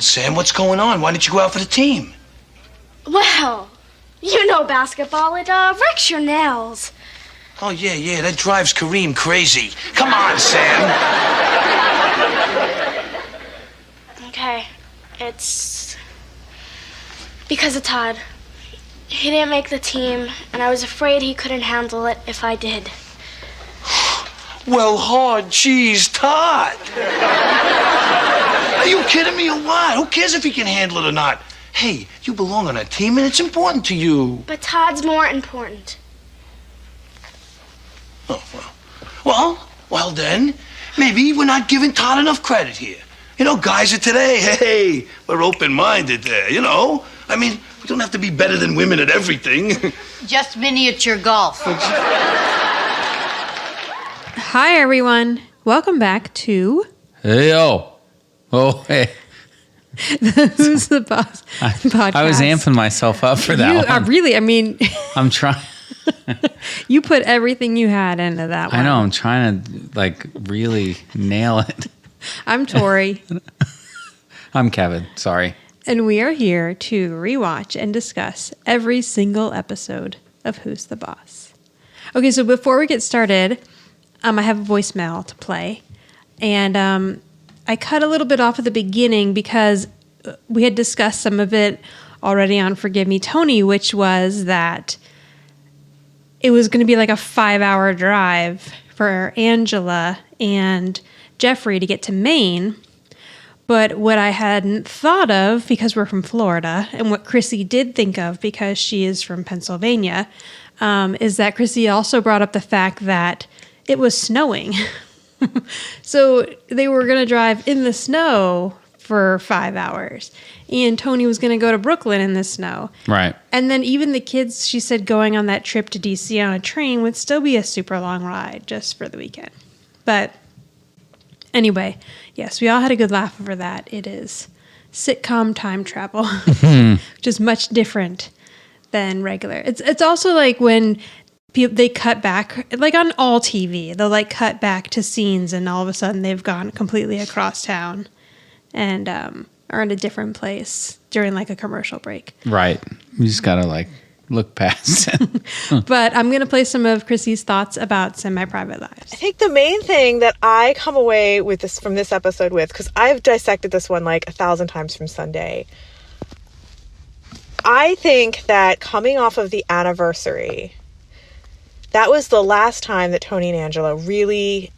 on, Sam. What's going on? Why didn't you go out for the team? Well, you know basketball, it wrecks your nails. Oh, yeah, that drives Kareem crazy. Come on, Sam. Okay, it's because of Todd. He didn't make the team, and I was afraid he couldn't handle it if I did. Well, hard cheese, Todd. Are you kidding me or what? Who cares if he can handle it or not? Hey, you belong on a team, and it's important to you. But Todd's more important. Oh, well then, maybe we're not giving Todd enough credit here. You know, guys of today, hey, we're open-minded there, you know? I mean, we don't have to be better than women at everything. Just miniature golf. Hi, everyone. Welcome back to... Hey, yo. Oh, hey. Who's the Boss podcast. I was amping myself up for that one. Really, I mean... I'm trying... You put everything you had into that one. I know. I'm trying to, really nail it. I'm Tori. I'm Kevin. Sorry. And we are here to rewatch and discuss every single episode of Who's the Boss. Okay, so before we get started, I have a voicemail to play. And I cut a little bit off at the beginning because we had discussed some of it already on Forgive Me, Tony, which was that it was going to be like a 5-hour drive for Angela and Jeffrey to get to Maine. But what I hadn't thought of, because we're from Florida, and what Chrissy did think of because she is from Pennsylvania, is that Chrissy also brought up the fact that it was snowing. So they were going to drive in the snow for 5 hours. And Tony was going to go to Brooklyn in the snow. Right. And then even the kids, she said, going on that trip to D.C. on a train would still be a super long ride just for the weekend. But anyway, yes, we all had a good laugh over that. It is sitcom time travel, which is much different than regular. It's also like when they cut back, like on all TV, they'll cut back to scenes and all of a sudden they've gone completely across town and are in a different place during a commercial break. Right. You just got to look past it. But I'm going to play some of Chrissy's thoughts about Semi-Private Lives. I think the main thing that I come away with from this episode with, because I've dissected this one 1,000 times from Sunday, I think that coming off of the anniversary, that was the last time that Tony and Angela really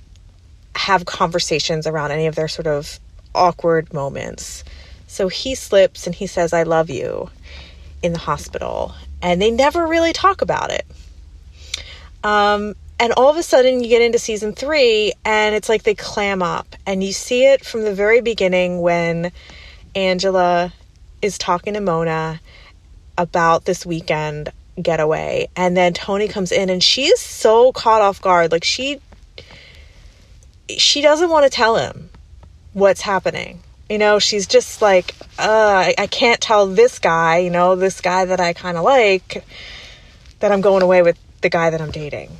have conversations around any of their sort of awkward moments. So he slips and he says, "I love you," in the hospital. And they never really talk about it. And all of a sudden you get into season 3 and it's like they clam up. And you see it from the very beginning when Angela is talking to Mona about this weekend getaway. And then Tony comes in and she's so caught off guard. She doesn't want to tell him what's happening. She's just I can't tell this guy, this guy that I kind of like, that I'm going away with the guy that I'm dating.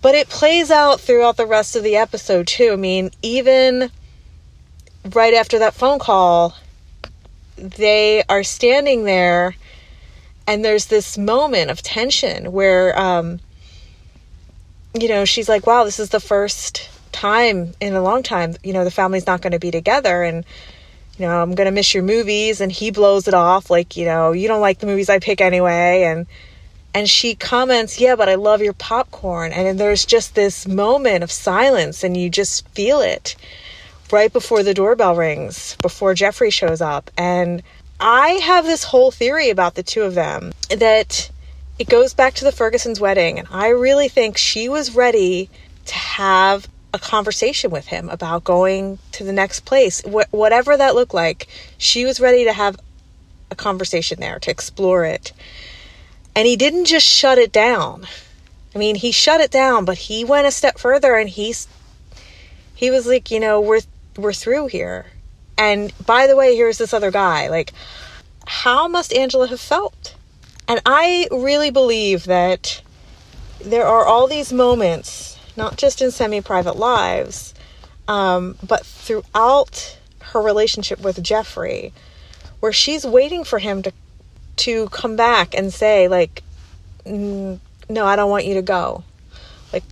But it plays out throughout the rest of the episode too. I mean, even right after that phone call, they are standing there and there's this moment of tension where, she's like, wow, this is the first time in a long time, the family's not going to be together. And, I'm going to miss your movies. And he blows it off you don't like the movies I pick anyway. And she comments, yeah, but I love your popcorn. And then there's just this moment of silence and you just feel it right before the doorbell rings, before Jeffrey shows up. And I have this whole theory about the two of them that it goes back to the Ferguson's wedding. And I really think she was ready to have a conversation with him about going to the next place, whatever that looked like. She was ready to have a conversation there, to explore it. And he didn't just shut it down. I mean, he shut it down, but he went a step further and he was like, we're through here. And by the way, here's this other guy. How must Angela have felt? And I really believe that there are all these moments, not just in Semi-Private Lives, but throughout her relationship with Jeffrey, where she's waiting for him to come back and say, like, no, I don't want you to go. Like,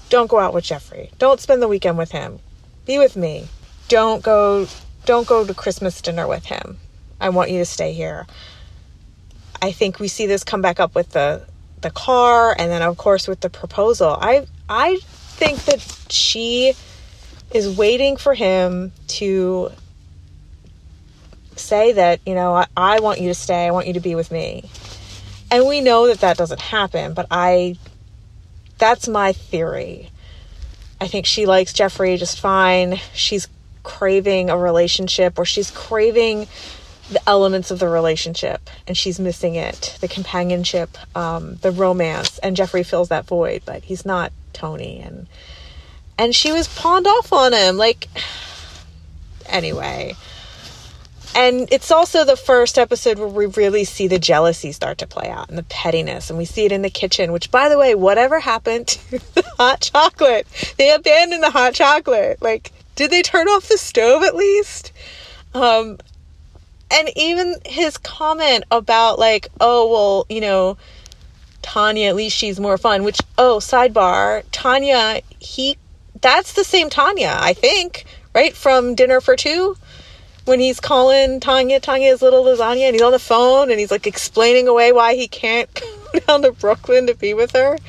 don't go out with Jeffrey. Don't spend the weekend with him. Be with me. Don't go to Christmas dinner with him. I want you to stay here. I think we see this come back up with the car, and then of course with the proposal. I think that she is waiting for him to say that, you know, I want you to stay. I want you to be with me. And we know that doesn't happen, but that's my theory. I think she likes Jeffrey just fine. She's craving a relationship, or she's craving the elements of the relationship, and she's missing it, the companionship, the romance, and Jeffrey fills that void, but he's not Tony, and she was pawned off on him, like, anyway. And it's also the first episode where we really see the jealousy start to play out, and the pettiness, and we see it in the kitchen, which, by the way, whatever happened to the hot chocolate? They abandoned the hot chocolate. Like, did they turn off the stove at least? And even his comment about, like, oh, well, you know, Tanya, at least she's more fun, which, oh, sidebar, Tanya, that's the same Tanya, I think, right? From Dinner for Two, when he's calling Tanya's little lasagna, and he's on the phone, and he's, like, explaining away why he can't go down to Brooklyn to be with her.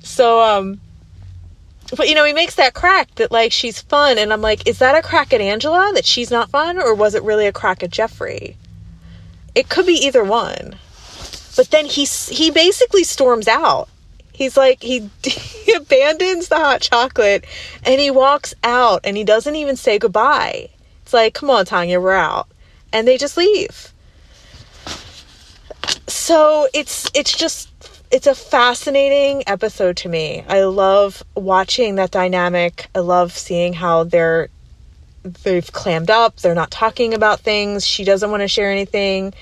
So, but, you know, he makes that crack that, like, she's fun. And I'm like, is that a crack at Angela, that she's not fun? Or was it really a crack at Jeffrey? It could be either one. But then he basically storms out. He's like, he abandons the hot chocolate, and he walks out, and he doesn't even say goodbye. It's like, come on, Tanya, we're out. And they just leave. So it's a fascinating episode to me. I love watching that dynamic. I love seeing how they've clammed up. They're not talking about things. She doesn't want to share anything.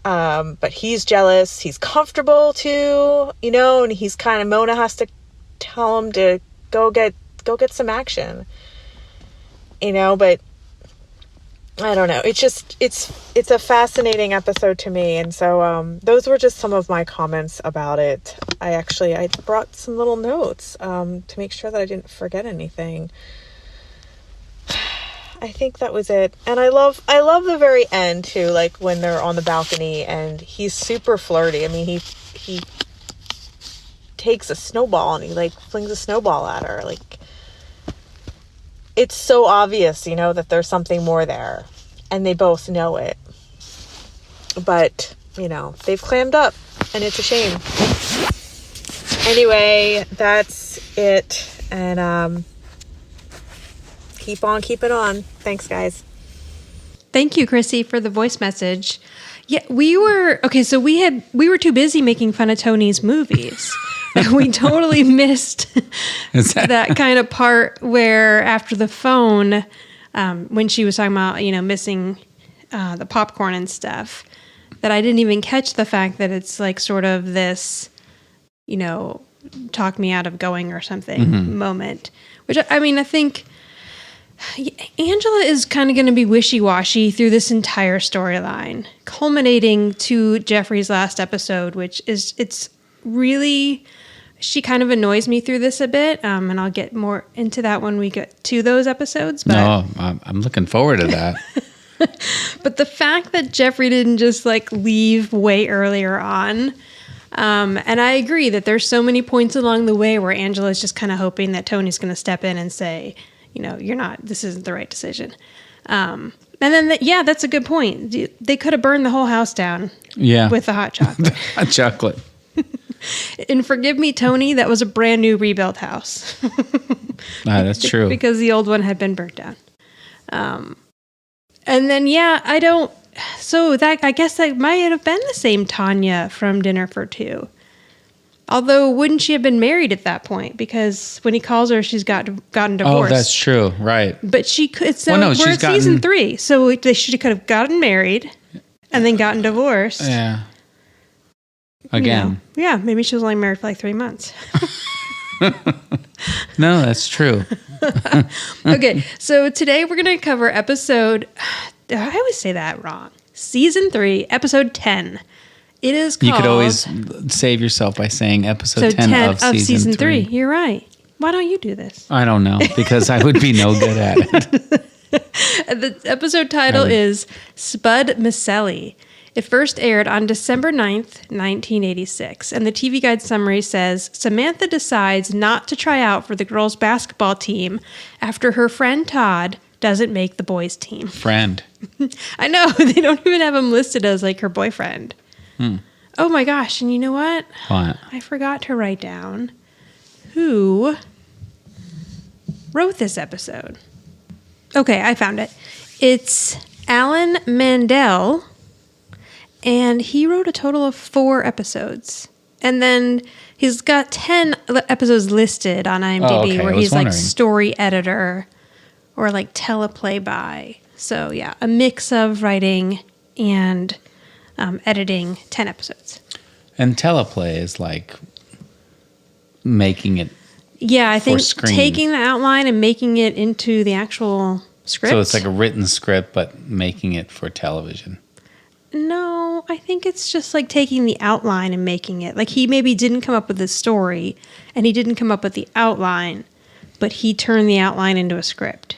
But he's jealous. He's comfortable too, you know, and he's Mona has to tell him to go get some action, you know, but I don't know. It's a fascinating episode to me. And so, those were just some of my comments about it. I brought some little notes, to make sure that I didn't forget anything. I think that was it. And I love the very end too, like when they're on the balcony and he's super flirty. I mean, he takes a snowball and he like flings a snowball at her. Like, it's so obvious, you know, that there's something more there, and they both know it. But, you know, they've clammed up, and it's a shame. Anyway, that's it. And keep on keeping on. Thanks, guys. Thank you, Chrissy, for the voice message. Yeah, we were too busy making fun of Tony's movies. We totally missed that kind of part where after the phone, when she was talking about, you know, missing the popcorn and stuff, that I didn't even catch the fact that it's like sort of this, you know, talk me out of going or something moment. Which, I mean, I think Angela is kind of going to be wishy-washy through this entire storyline, culminating to Jeffrey's last episode, which is, it's really, she kind of annoys me through this a bit, and I'll get more into that when we get to those episodes. But no, I'm looking forward to that. But the fact that Jeffrey didn't just like leave way earlier on, and I agree that there's so many points along the way where Angela's just kind of hoping that Tony's going to step in and say, you know, this isn't the right decision. And then, that's a good point. They could have burned the whole house down with the hot chocolate. Hot chocolate. And forgive me, Tony, that was a brand new rebuilt house. That's true. Because the old one had been burnt down. And then, I guess that might have been the same Tanya from Dinner for Two. Although, wouldn't she have been married at that point? Because when he calls her, she's gotten divorced. Oh, that's true. Right. But she could. So we're at season 3. So she could have gotten married and then gotten divorced. Yeah. Again. You know, yeah, maybe she was only married for like 3 months. No, that's true. Okay, so today we're going to cover episode... I always say that wrong. Season 3, Episode 10. It is called... You could always save yourself by saying episode 10 of season 3. You're right. Why don't you do this? I don't know, because I would be no good at it. The episode title is Spud Micelli. It first aired on December 9th, 1986. And the TV Guide summary says, Samantha decides not to try out for the girls' basketball team after her friend Todd doesn't make the boys' team. Friend. I know. They don't even have him listed as like her boyfriend. Oh my gosh. And you know what? What? I forgot to write down who wrote this episode. Okay, I found it. It's Alan Mandel, and he wrote a total of 4 episodes. And then he's got 10 episodes listed on IMDb where he's like story editor or like teleplay by. So yeah, a mix of writing and editing 10 episodes. And teleplay is like making it. Yeah, I think screen. taking the outline and making it into the actual script. So it's like a written script, but making it for television. No, I think it's just like taking the outline and making it. Like he maybe didn't come up with the story and he didn't come up with the outline, but he turned the outline into a script.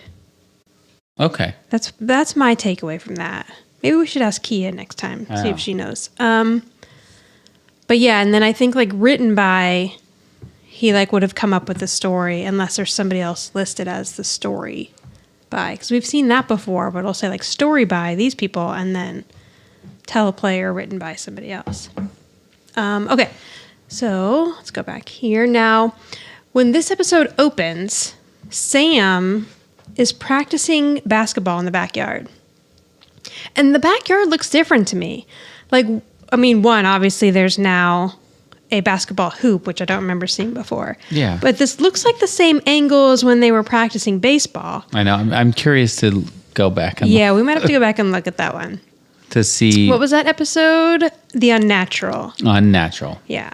Okay. That's my takeaway from that. Maybe we should ask Kia next time, see if she knows. But yeah, and then I think like written by... He like would have come up with the story unless there's somebody else listed as the story by. Because we've seen that before, but it'll say like story by these people and then teleplay or written by somebody else. Okay, so let's go back here. Now, when this episode opens, Sam is practicing basketball in the backyard. And the backyard looks different to me. Like, I mean, one, obviously there's now... a basketball hoop, which I don't remember seeing before. Yeah. But this looks like the same angle as when they were practicing baseball. I know. I'm curious to go back and we might have to go back and look at that one. To see... What was that episode? The Unnatural. Unnatural. Yeah.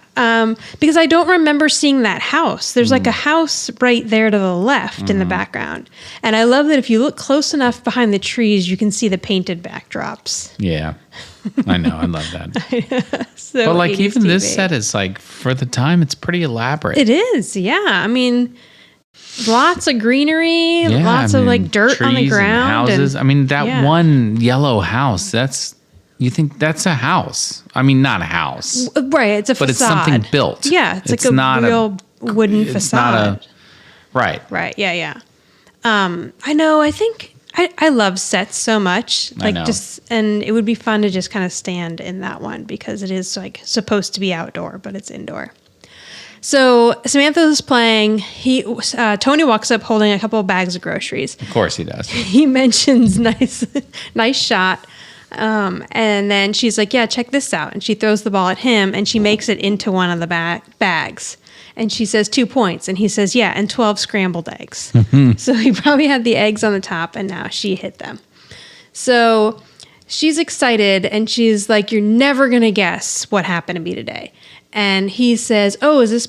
Because I don't remember seeing that house. There's like a house right there to the left in the background. And I love that if you look close enough behind the trees, you can see the painted backdrops. Yeah. I know. I love that. So but like even TV. this set is like, for the time, it's pretty elaborate. It is. Yeah. I mean... Lots of greenery, lots of like dirt on the ground. And houses. I mean, that one yellow house, you think that's a house. I mean, not a house. Right, it's a facade. But it's something built. Yeah, it's like a real wooden facade. Right. Right, yeah. I know, I think, I love sets so much. Like and it would be fun to just kind of stand in that one because it is like supposed to be outdoor, but it's indoor. So Samantha's playing. Tony walks up holding a couple of bags of groceries. Of course he does. He mentions nice shot. And then she's like, yeah, check this out. And she throws the ball at him and she makes it into one of the bags. And she says 2 points. And he says, yeah, and 12 scrambled eggs. So he probably had the eggs on the top and now she hit them. So she's excited and she's like, you're never going to guess what happened to me today. And he says, oh, is this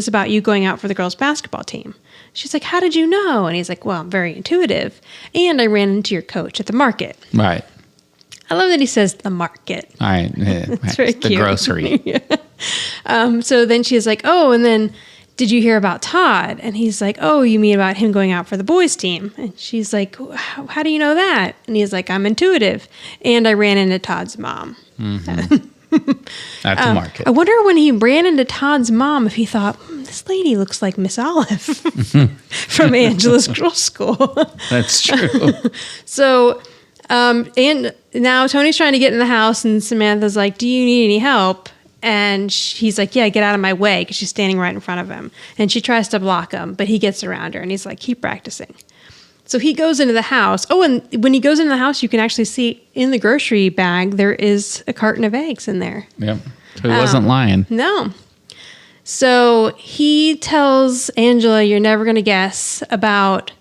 about you going out for the girls' basketball team? She's like, how did you know? And he's like, well, I'm very intuitive. And I ran into your coach at the market. Right. I love that he says the market. All right. It's very cute. The grocery. Yeah. So then she's like, oh, and then did you hear about Todd? And he's like, oh, you mean about him going out for the boys' team? And she's like, how do you know that? And he's like, I'm intuitive. And I ran into Todd's mom. Mm-hmm. At the market. I wonder when he ran into Todd's mom if he thought, this lady looks like Miss Olive from Angela's Girls' School. That's true. So, and now Tony's trying to get in the house and Samantha's like, do you need any help? And he's like, yeah, get out of my way because she's standing right in front of him. And she tries to block him, but he gets around her and he's like, keep practicing. So he goes into the house. Oh, and when he goes into the house, you can actually see in the grocery bag, there is a carton of eggs in there. Yep. So he wasn't lying. No. So he tells Angela, you're never going to guess about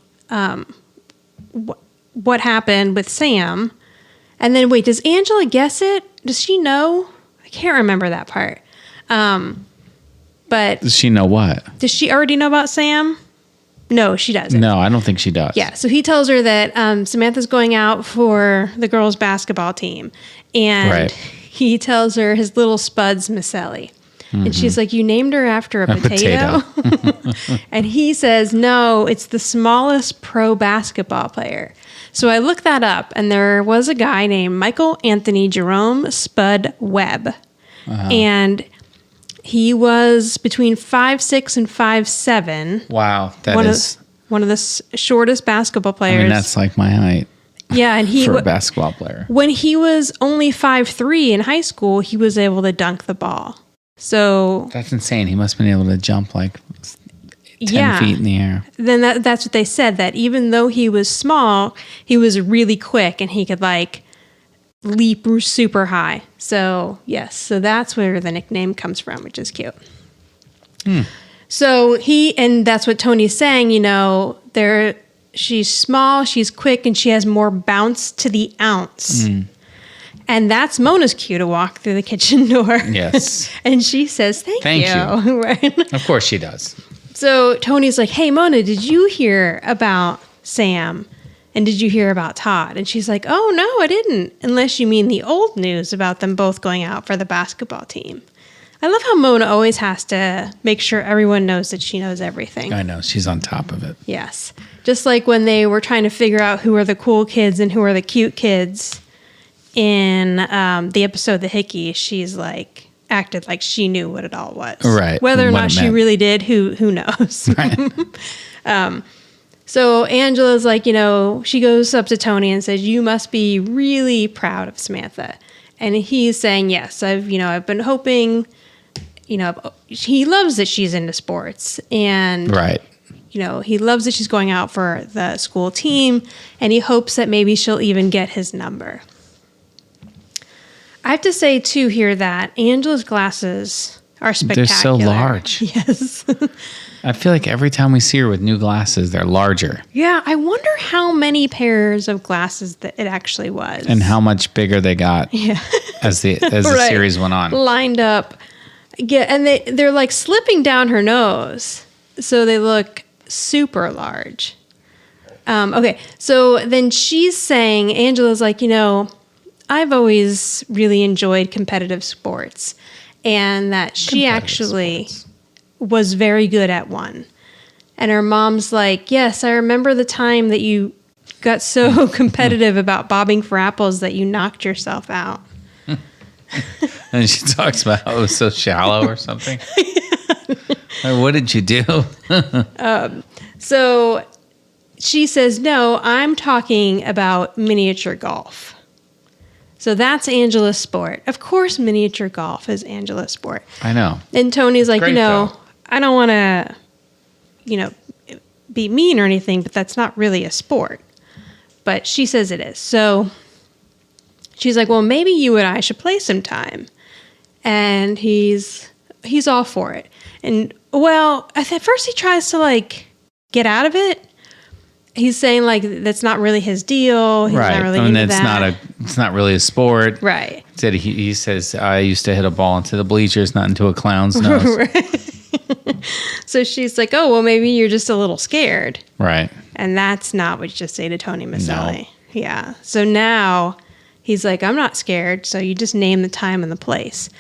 what happened with Sam. And then, wait, does Angela guess it? Does she know? I can't remember that part. But Does she know what? Does she already know about Sam? No, she doesn't. No, I don't think she does. Yeah, so he tells her that Samantha's going out for the girls' basketball team. And Right. he tells her his little Spud's Micelli. And she's like, you named her after a potato? And he says, no, it's the smallest pro basketball player. So I looked that up, and there was a guy named Michael Anthony Jerome Spud Webb. And he was between 5'6" and 5'7". Wow, One of the shortest basketball players. I mean, that's like my height. Yeah, and for a basketball player. When he was only 5'3" in high school, he was able to dunk the ball. So That's insane. He must have been able to jump like 10 feet in the air. Then that's what they said, that even though he was small, he was really quick and he could like leap super high. So yes, so that's where the nickname comes from, which is cute. So and that's what Tony's saying, she's small, she's quick, and she has more bounce to the ounce. And that's Mona's cue to walk through the kitchen door. Yes. And she says, thank you. Right? Of course she does. So Tony's like, hey, Mona, did you hear about Sam? And did you hear about Todd? And she's like, oh, no, I didn't. Unless you mean the old news about them both going out for the basketball team. I love how Mona always has to make sure everyone knows that she knows everything. I know. She's on top of it. Yes. Just like when they were trying to figure out who are the cool kids and who are the cute kids in the episode The Hickey, she's like acted like she knew what it all was. Right. Whether or not she really did, who knows? Right. So Angela's like, she goes up to Tony and says, you must be really proud of Samantha. And he's saying, yes, I've been hoping, he loves that she's into sports. And, right. He loves that she's going out for the school team. And he hopes that maybe she'll even get his number. I have to say, too, here that Angela's glasses are spectacular. They're so large. Yes. I feel like every time we see her with new glasses, they're larger. Yeah, I wonder how many pairs of glasses that it actually was. And how much bigger they got as the Right. series went on. Lined up. Yeah, and they're like slipping down her nose. So they look super large. Okay, so then she's saying, Angela's like, I've always really enjoyed competitive sports, and that she actually was very good at one. And her mom's like, yes, I remember the time that you got so competitive about bobbing for apples that you knocked yourself out. And she talks about how it was so shallow or something. Like, what did you do? So she says, no, I'm talking about miniature golf. So that's Angela's sport. Of course, miniature golf is Angela's sport. I know. And Tony's like, Great, though. I don't want to, be mean or anything, but that's not really a sport. But she says it is. So she's like, well, maybe you and I should play sometime. And he's all for it. And, well, at first he tries to, get out of it. He's saying, that's not really his deal. He's right. not really into it's that. It's not really a sport. Right. He says, I used to hit a ball into the bleachers, not into a clown's nose. Right. So she's like, oh, well, maybe you're just a little scared. Right. And that's not what you just say to Tony Micelli. No. Yeah. So now he's like, I'm not scared. So you just name the time and the place.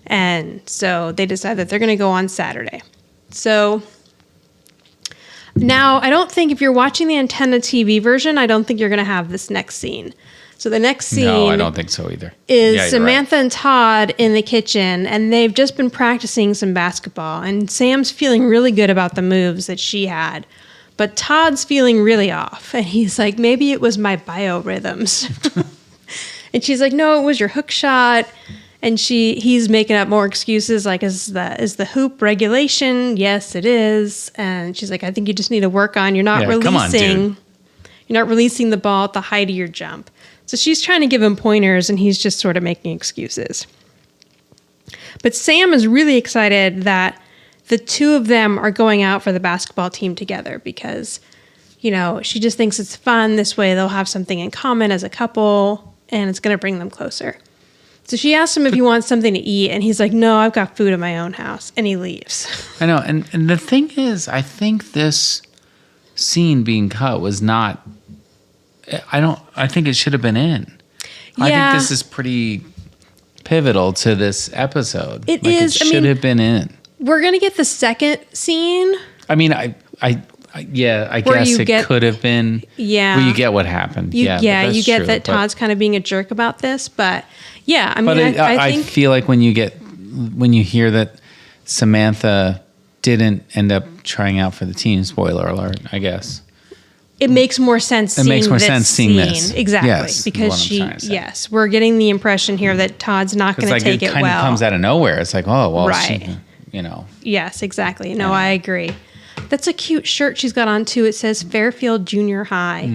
And so they decide that they're going to go on Saturday. So now I don't think if you're watching the Antenna TV version, I don't think you're going to have this next scene. So the next scene No, I don't think so either. Is Samantha and Todd in the kitchen, and they've just been practicing some basketball, and Sam's feeling really good about the moves that she had, but Todd's feeling really off, and he's like, maybe it was my biorhythms. And she's like, no, it was your hook shot. And he's making up more excuses, like, is the hoop regulation? Yes, it is. And she's like, I think you just need to work on, you're not releasing the ball at the height of your jump. So she's trying to give him pointers, and he's just sort of making excuses. But Sam is really excited that the two of them are going out for the basketball team together because, she just thinks it's fun. This way they'll have something in common as a couple, and it's going to bring them closer. So she asks him if he wants something to eat, and he's like, no, I've got food in my own house, and he leaves. I know, and the thing is, I think this scene being cut was not. I think it should have been in. I think this is pretty pivotal to this episode. It is. It should have been in. We're gonna get the second scene. I mean, I guess it could have been. Yeah. Well, you get what happened. You get that Todd's kind of being a jerk about this, but yeah, I mean, I think, feel like when you hear that Samantha didn't end up trying out for the team, spoiler alert, I guess. It makes more sense. Seeing this. Exactly. Yes, because we're getting the impression here that Todd's not going to take it well. It kind of comes out of nowhere. It's like, oh, well, right. Yes, exactly. No, I agree. That's a cute shirt she's got on too. It says Fairfield Junior High.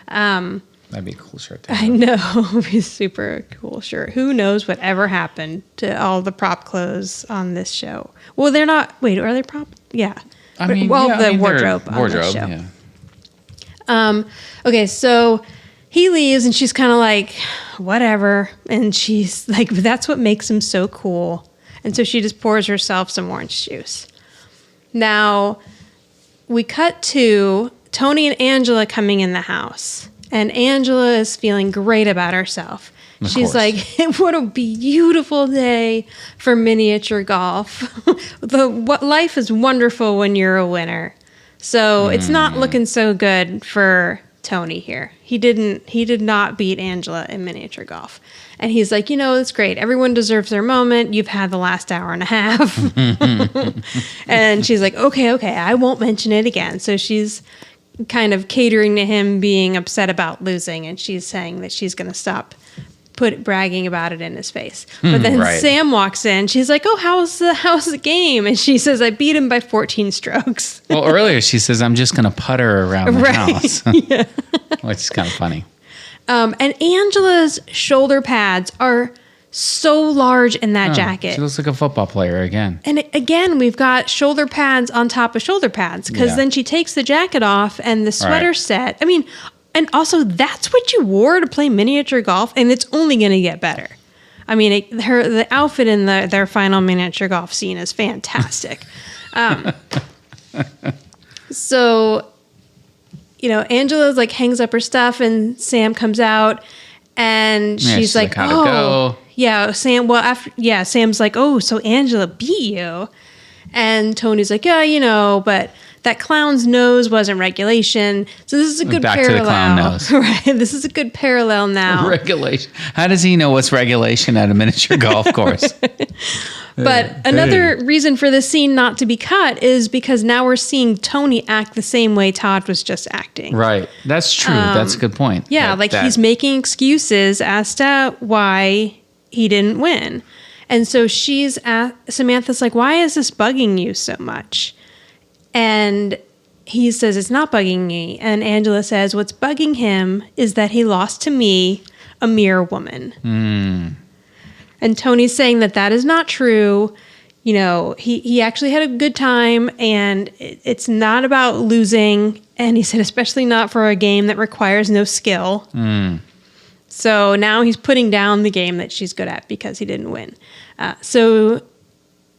That'd be a cool shirt to have. I know. It'd be a super cool shirt. Who knows whatever happened to all the prop clothes on this show? Well, they're not. Wait, are they prop? Yeah. The wardrobe on this show. Yeah. Okay, so he leaves and she's kind of like, whatever. And she's like, that's what makes him so cool. And so she just pours herself some orange juice. Now, we cut to Tony and Angela coming in the house. And Angela is feeling great about herself. She's like, what a beautiful day for miniature golf. Life is wonderful when you're a winner. So it's not looking so good for Tony here. He did not beat Angela in miniature golf. And he's like, it's great. Everyone deserves their moment. You've had the last hour and a half. And she's like, okay, I won't mention it again. So she's kind of catering to him being upset about losing. And she's saying that she's going to stop bragging about it in his face. But then Sam walks in. She's like, oh, how's the game? And she says, I beat him by 14 strokes. Well, earlier she says, I'm just going to putter around the house. Yeah. Which is kind of funny. And Angela's shoulder pads are so large in that jacket. She looks like a football player again. And again, we've got shoulder pads on top of shoulder pads because then she takes the jacket off and the sweater set. I mean, and also that's what you wore to play miniature golf, and it's only going to get better. I mean, the outfit in their final miniature golf scene is fantastic. So, Angela's like hangs up her stuff, and Sam comes out, and she's like, how'd it go? Yeah, Sam. Well, Sam's like, oh, so Angela beat you, and Tony's like, yeah, but that clown's nose wasn't regulation. So this is a good parallel. Back to the clown nose. Right. This is a good parallel now. Regulation. How does he know what's regulation at a miniature golf course? But another reason for this scene not to be cut is because now we're seeing Tony act the same way Todd was just acting. Right. That's true. That's a good point. Yeah, he's making excuses as to why he didn't win. And so Samantha's like, why is this bugging you so much? And he says, it's not bugging me. And Angela says, what's bugging him is that he lost to me, a mere woman. And Tony's saying that is not true. He actually had a good time, and it's not about losing. And he said, especially not for a game that requires no skill. So now he's putting down the game that she's good at because he didn't win.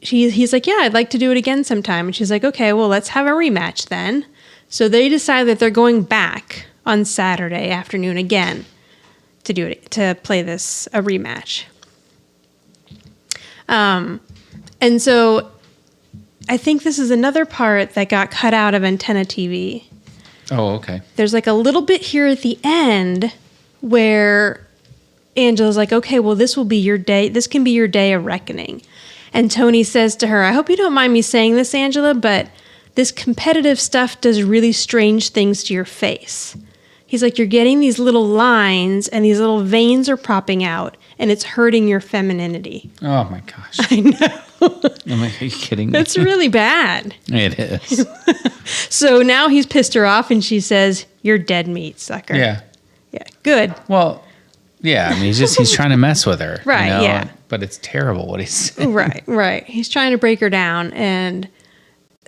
He's like, yeah, I'd like to do it again sometime. And she's like, okay, well, let's have a rematch then. So they decide that they're going back on Saturday afternoon again to play a rematch. And so I think this is another part that got cut out of Antenna TV. Oh, okay. There's like a little bit here at the end where Angela's like, okay, well, this will be your day. This can be your day of reckoning. And Tony says to her, I hope you don't mind me saying this, Angela, but this competitive stuff does really strange things to your face. He's like, you're getting these little lines and these little veins are popping out and it's hurting your femininity. Oh my gosh. I know. Are you kidding me? It's really bad. It is. So now he's pissed her off and she says, you're dead meat, sucker. Yeah. Yeah. Good. Well, yeah. I mean, he's trying to mess with her. Right. Yeah. But it's terrible what he's saying. Right. He's trying to break her down. And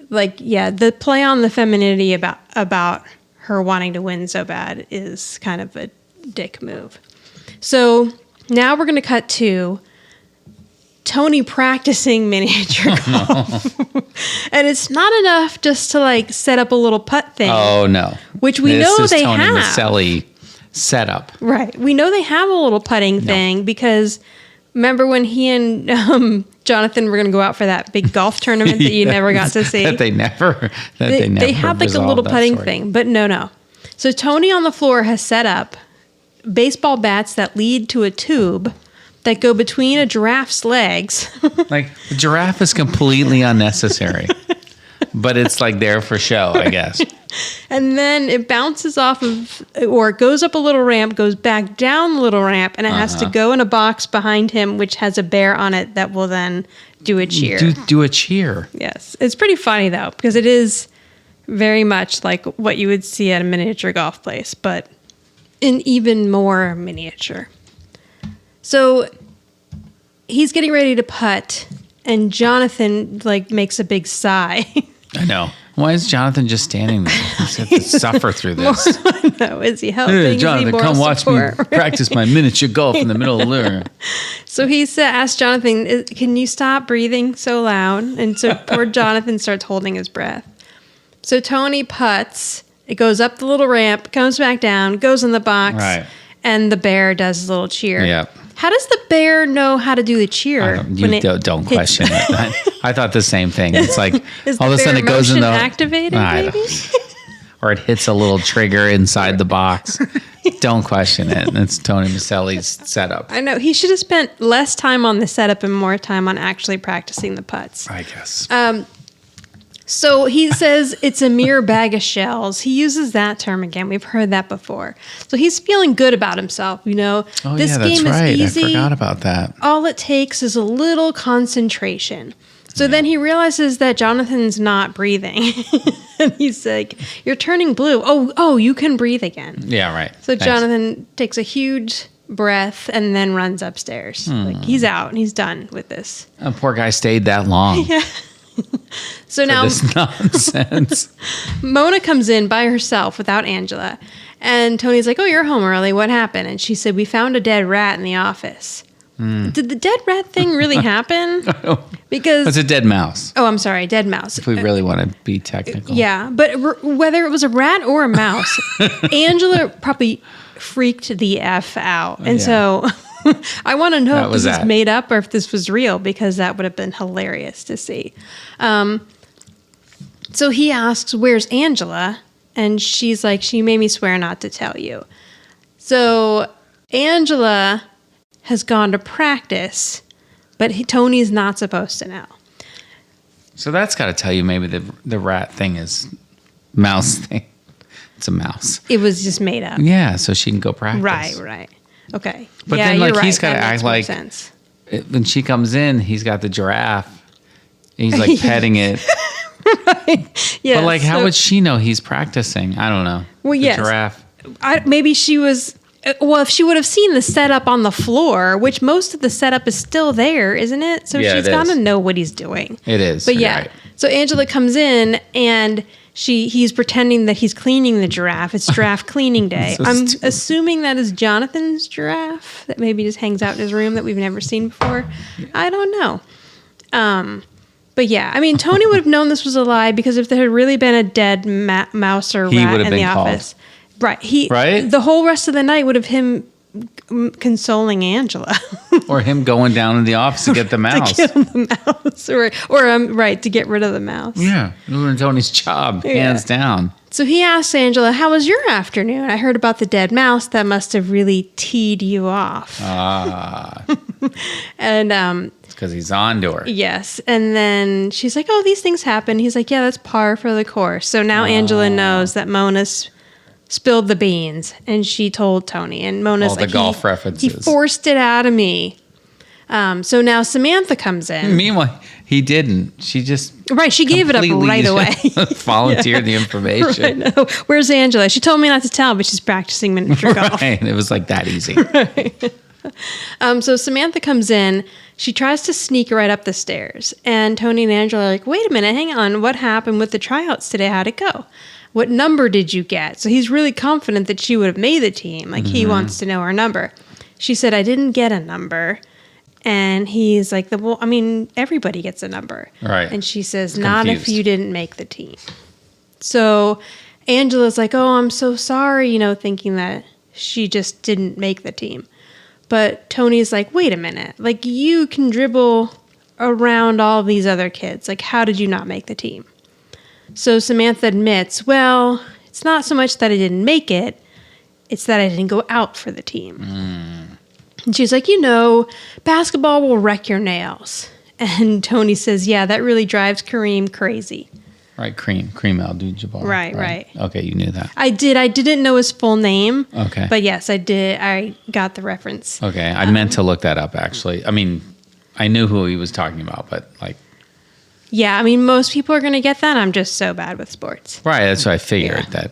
the play on the femininity about her wanting to win so bad is kind of a dick move. So now we're going to cut to Tony practicing miniature golf. And it's not enough just to like set up a little putt thing. Oh, no. Which we this know is they Tony have. Micelli setup. Right. We know they have a little putting thing because remember when he and Jonathan were going to go out for that big golf tournament that you never got to see? They never They had like a little putting thing, but no. So Tony on the floor has set up baseball bats that lead to a tube that go between a giraffe's legs. Like, the giraffe is completely unnecessary, but it's like there for show, I guess. And then it bounces off of, or it goes up a little ramp, goes back down the little ramp, and it has to go in a box behind him, which has a bear on it that will then do a cheer. Do a cheer. Yes. It's pretty funny, though, because it is very much like what you would see at a miniature golf place, but in even more miniature. So he's getting ready to putt, and Jonathan like makes a big sigh. I know. Why is Jonathan just standing there? He's got to suffer through this. No, is he helping? Hey, Is Jonathan, he come watch support? me practice my miniature golf in the middle of the lure. So he asked Jonathan, can you stop breathing so loud? And so poor Jonathan starts holding his breath. So Tony putts. It goes up the little ramp, comes back down, goes in the box, Right. and the bear does his little cheer. Yep. How does the bear know how to do the cheer? Don't question it. I thought the same thing. It's like Is all the of a sudden it bear goes in motion the activated, maybe? Or it hits a little trigger inside the box. Don't question it. It's Tony Micelli's setup. I know. He should have spent less time on the setup and more time on actually practicing the putts. I guess. So he says it's a mere bag of shells. He uses that term again. We've heard that before. So he's feeling good about himself. You know, this game is easy. I forgot about that. All it takes is a little concentration. So then he realizes that Jonathan's not breathing. And he's like, you're turning blue. Oh, you can breathe again. Yeah, right. So Thanks. Jonathan takes a huge breath and then runs upstairs. Like he's out and he's done with this. Oh, poor guy stayed that long. Yeah. So now This nonsense. Mona comes in by herself without Angela. And Tony's like, oh, you're home early. What happened? And she said, we found a dead rat in the office. Did the dead rat thing really happen? Because It's a dead mouse. Oh, I'm sorry, dead mouse. If we really want to be technical. Yeah, but whether it was a rat or a mouse, Angela probably freaked the F out. And so I want to know if this is made up or if this was real, because that would have been hilarious to see. So he asks, where's Angela? And she's like, she made me swear not to tell you. So Angela has gone to practice, but Tony's not supposed to know. So that's got to tell you maybe the rat thing is mouse thing. It's a mouse. It was just made up. Yeah, so she can go practice. Right. Okay. But yeah, then, like, you're right. he's got to That act makes more like sense. When she comes in, he's got the giraffe. And he's like petting it. Yeah. But like, how would she know he's practicing? I don't know. Well, the yes. giraffe. Maybe she was. Well, if she would have seen the setup on the floor, which most of the setup is still there, isn't it? So Yeah, she's it got to is. know what he's doing. It is. But you're yeah. right. So Angela comes in and he's pretending that he's cleaning the giraffe. It's giraffe cleaning day. So I'm stupid. assuming that is Jonathan's giraffe that maybe just hangs out in his room that we've never seen before. I don't know. But yeah, I mean, Tony would have known this was a lie because if there had really been a dead mouse or He rat would have in the been called. office, right? The whole rest of the night would have him consoling Angela, Or him going down in the office to get the mouse. to kill the mouse, or to get rid of the mouse. Yeah, it would have been Tony's job, hands down. So he asks Angela, "How was your afternoon? I heard about the dead mouse. That must have really teed you off." And It's because he's on to her. yes, and then she's like, "Oh, these things happen." He's like, "Yeah, that's par for the course." So now Angela knows that Mona's spilled the beans, and she told Tony. And Mona's All the like, golf He references. forced it out of me. So now Samantha comes in. Meanwhile, he didn't. She just Right, she gave it up completely right away. volunteered the information. I know. Where's Angela? She told me not to tell, but she's practicing miniature golf. Right. It was like that easy. So Samantha comes in. She tries to sneak right up the stairs. And Tony and Angela are like, wait a minute, hang on. What happened with the tryouts today? How'd it go? What number did you get? So he's really confident that she would have made the team. Like, he wants to know her number. She said, I didn't get a number. And he's like, well, I mean, everybody gets a number. Right. And she says, He's not confused. if you didn't make the team. So Angela's like, oh, I'm so sorry, thinking that she just didn't make the team. But Tony's like, wait a minute. Like, you can dribble around all these other kids. Like, how did you not make the team? So Samantha admits, well, it's not so much that I didn't make it. It's that I didn't go out for the team. And she's like, basketball will wreck your nails. And Tony says, yeah, that really drives Kareem crazy. Right, Kareem Abdul-Jabbar. Right. Okay, you knew that. I didn't know his full name. Okay. But yes, I did. I got the reference. Okay, I meant to look that up, actually. I mean, I knew who he was talking about, but like... Yeah, I mean, most people are going to get that. I'm just so bad with sports. Right, that's what I figured. That.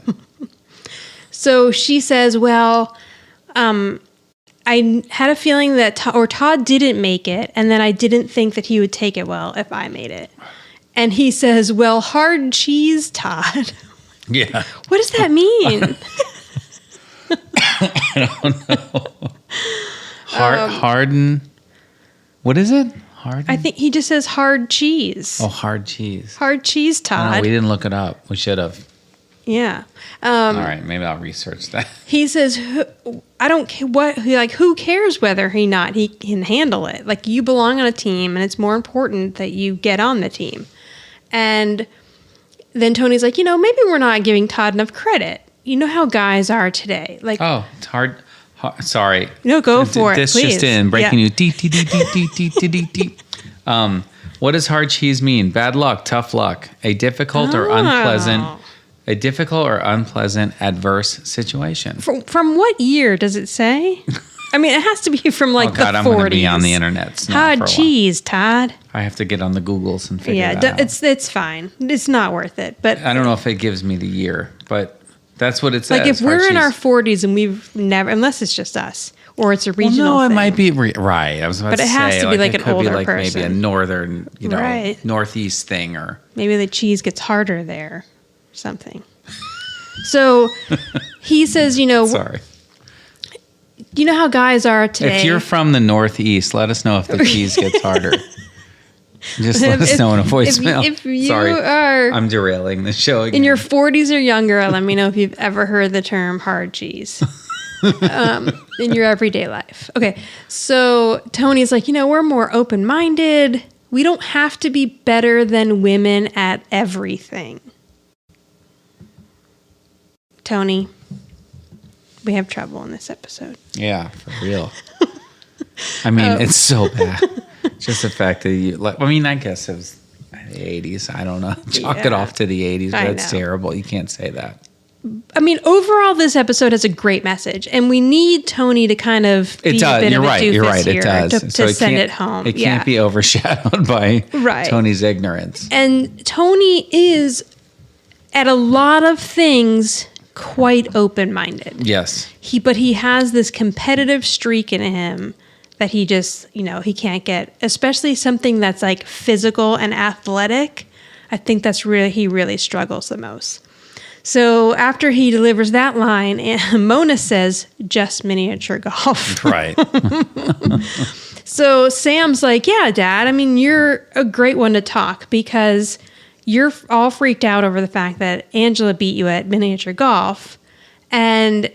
So she says, well, I had a feeling that Todd didn't make it, and then I didn't think that he would take it well if I made it. And he says, well, hard cheese, Todd. Yeah. What does that mean? I don't know. Harden. What is it? Harden? I think he just says hard cheese. Oh, hard cheese. Hard cheese, I don't know, Todd. we didn't look it up. We should have. Yeah. All right, maybe I'll research that. He says, I don't care who cares whether he can handle it? Like, you belong on a team, and it's more important that you get on the team. And then Tony's like, maybe we're not giving Todd enough credit. You know how guys are today. Like, Oh, it's hard. Sorry. No, go for it, This please. just in. Breaking Yeah. news. What does hard cheese mean? Bad luck, tough luck, a difficult or unpleasant adverse situation. From what year does it say? I mean, it has to be from like Oh God, the 40s. I'm going to be on the internet. Hard cheese, Todd. I have to get on the Googles and figure that out. It's fine. It's not worth it. But I don't know if it gives me the year, but that's what it says. like if hard we're in cheese. our 40s and we've never, unless it's just us or it's a regional Well, no, it thing. might be right. I was about But to it say, has to be like it an could older be like maybe a person. northern, Right. northeast thing, or Maybe the cheese gets harder there or something. So he says, sorry. you know how guys are today. If you're from the Northeast, let us know if the cheese gets harder. Just let us know in a voicemail. If you Sorry, are I'm derailing the show again. in your 40s or younger, let me know if you've ever heard the term hard cheese in your everyday life. Okay, so Tony's like, we're more open-minded. We don't have to be better than women at everything. Tony, we have trouble in this episode. Yeah, for real. I mean, it's so bad. Just the fact that I guess it was the 80s. I don't know. Chalk it Yeah. off to the 80s, but I it's know. terrible. You can't say that. I mean, overall, this episode has a great message, and we need Tony to kind of be It a does. bit You're of a right. doofus You're right. here It does. to send it home. It can't be overshadowed by Right. Tony's ignorance. And Tony is, at a lot of things, quite open-minded. Yes. But he has this competitive streak in him that he just, he can't get, especially something that's like physical and athletic. I think he really struggles the most. So after he delivers that line, Mona says, just miniature golf. Right. So Sam's like, yeah, Dad, I mean, you're a great one to talk because you're all freaked out over the fact that Angela beat you at miniature golf. And,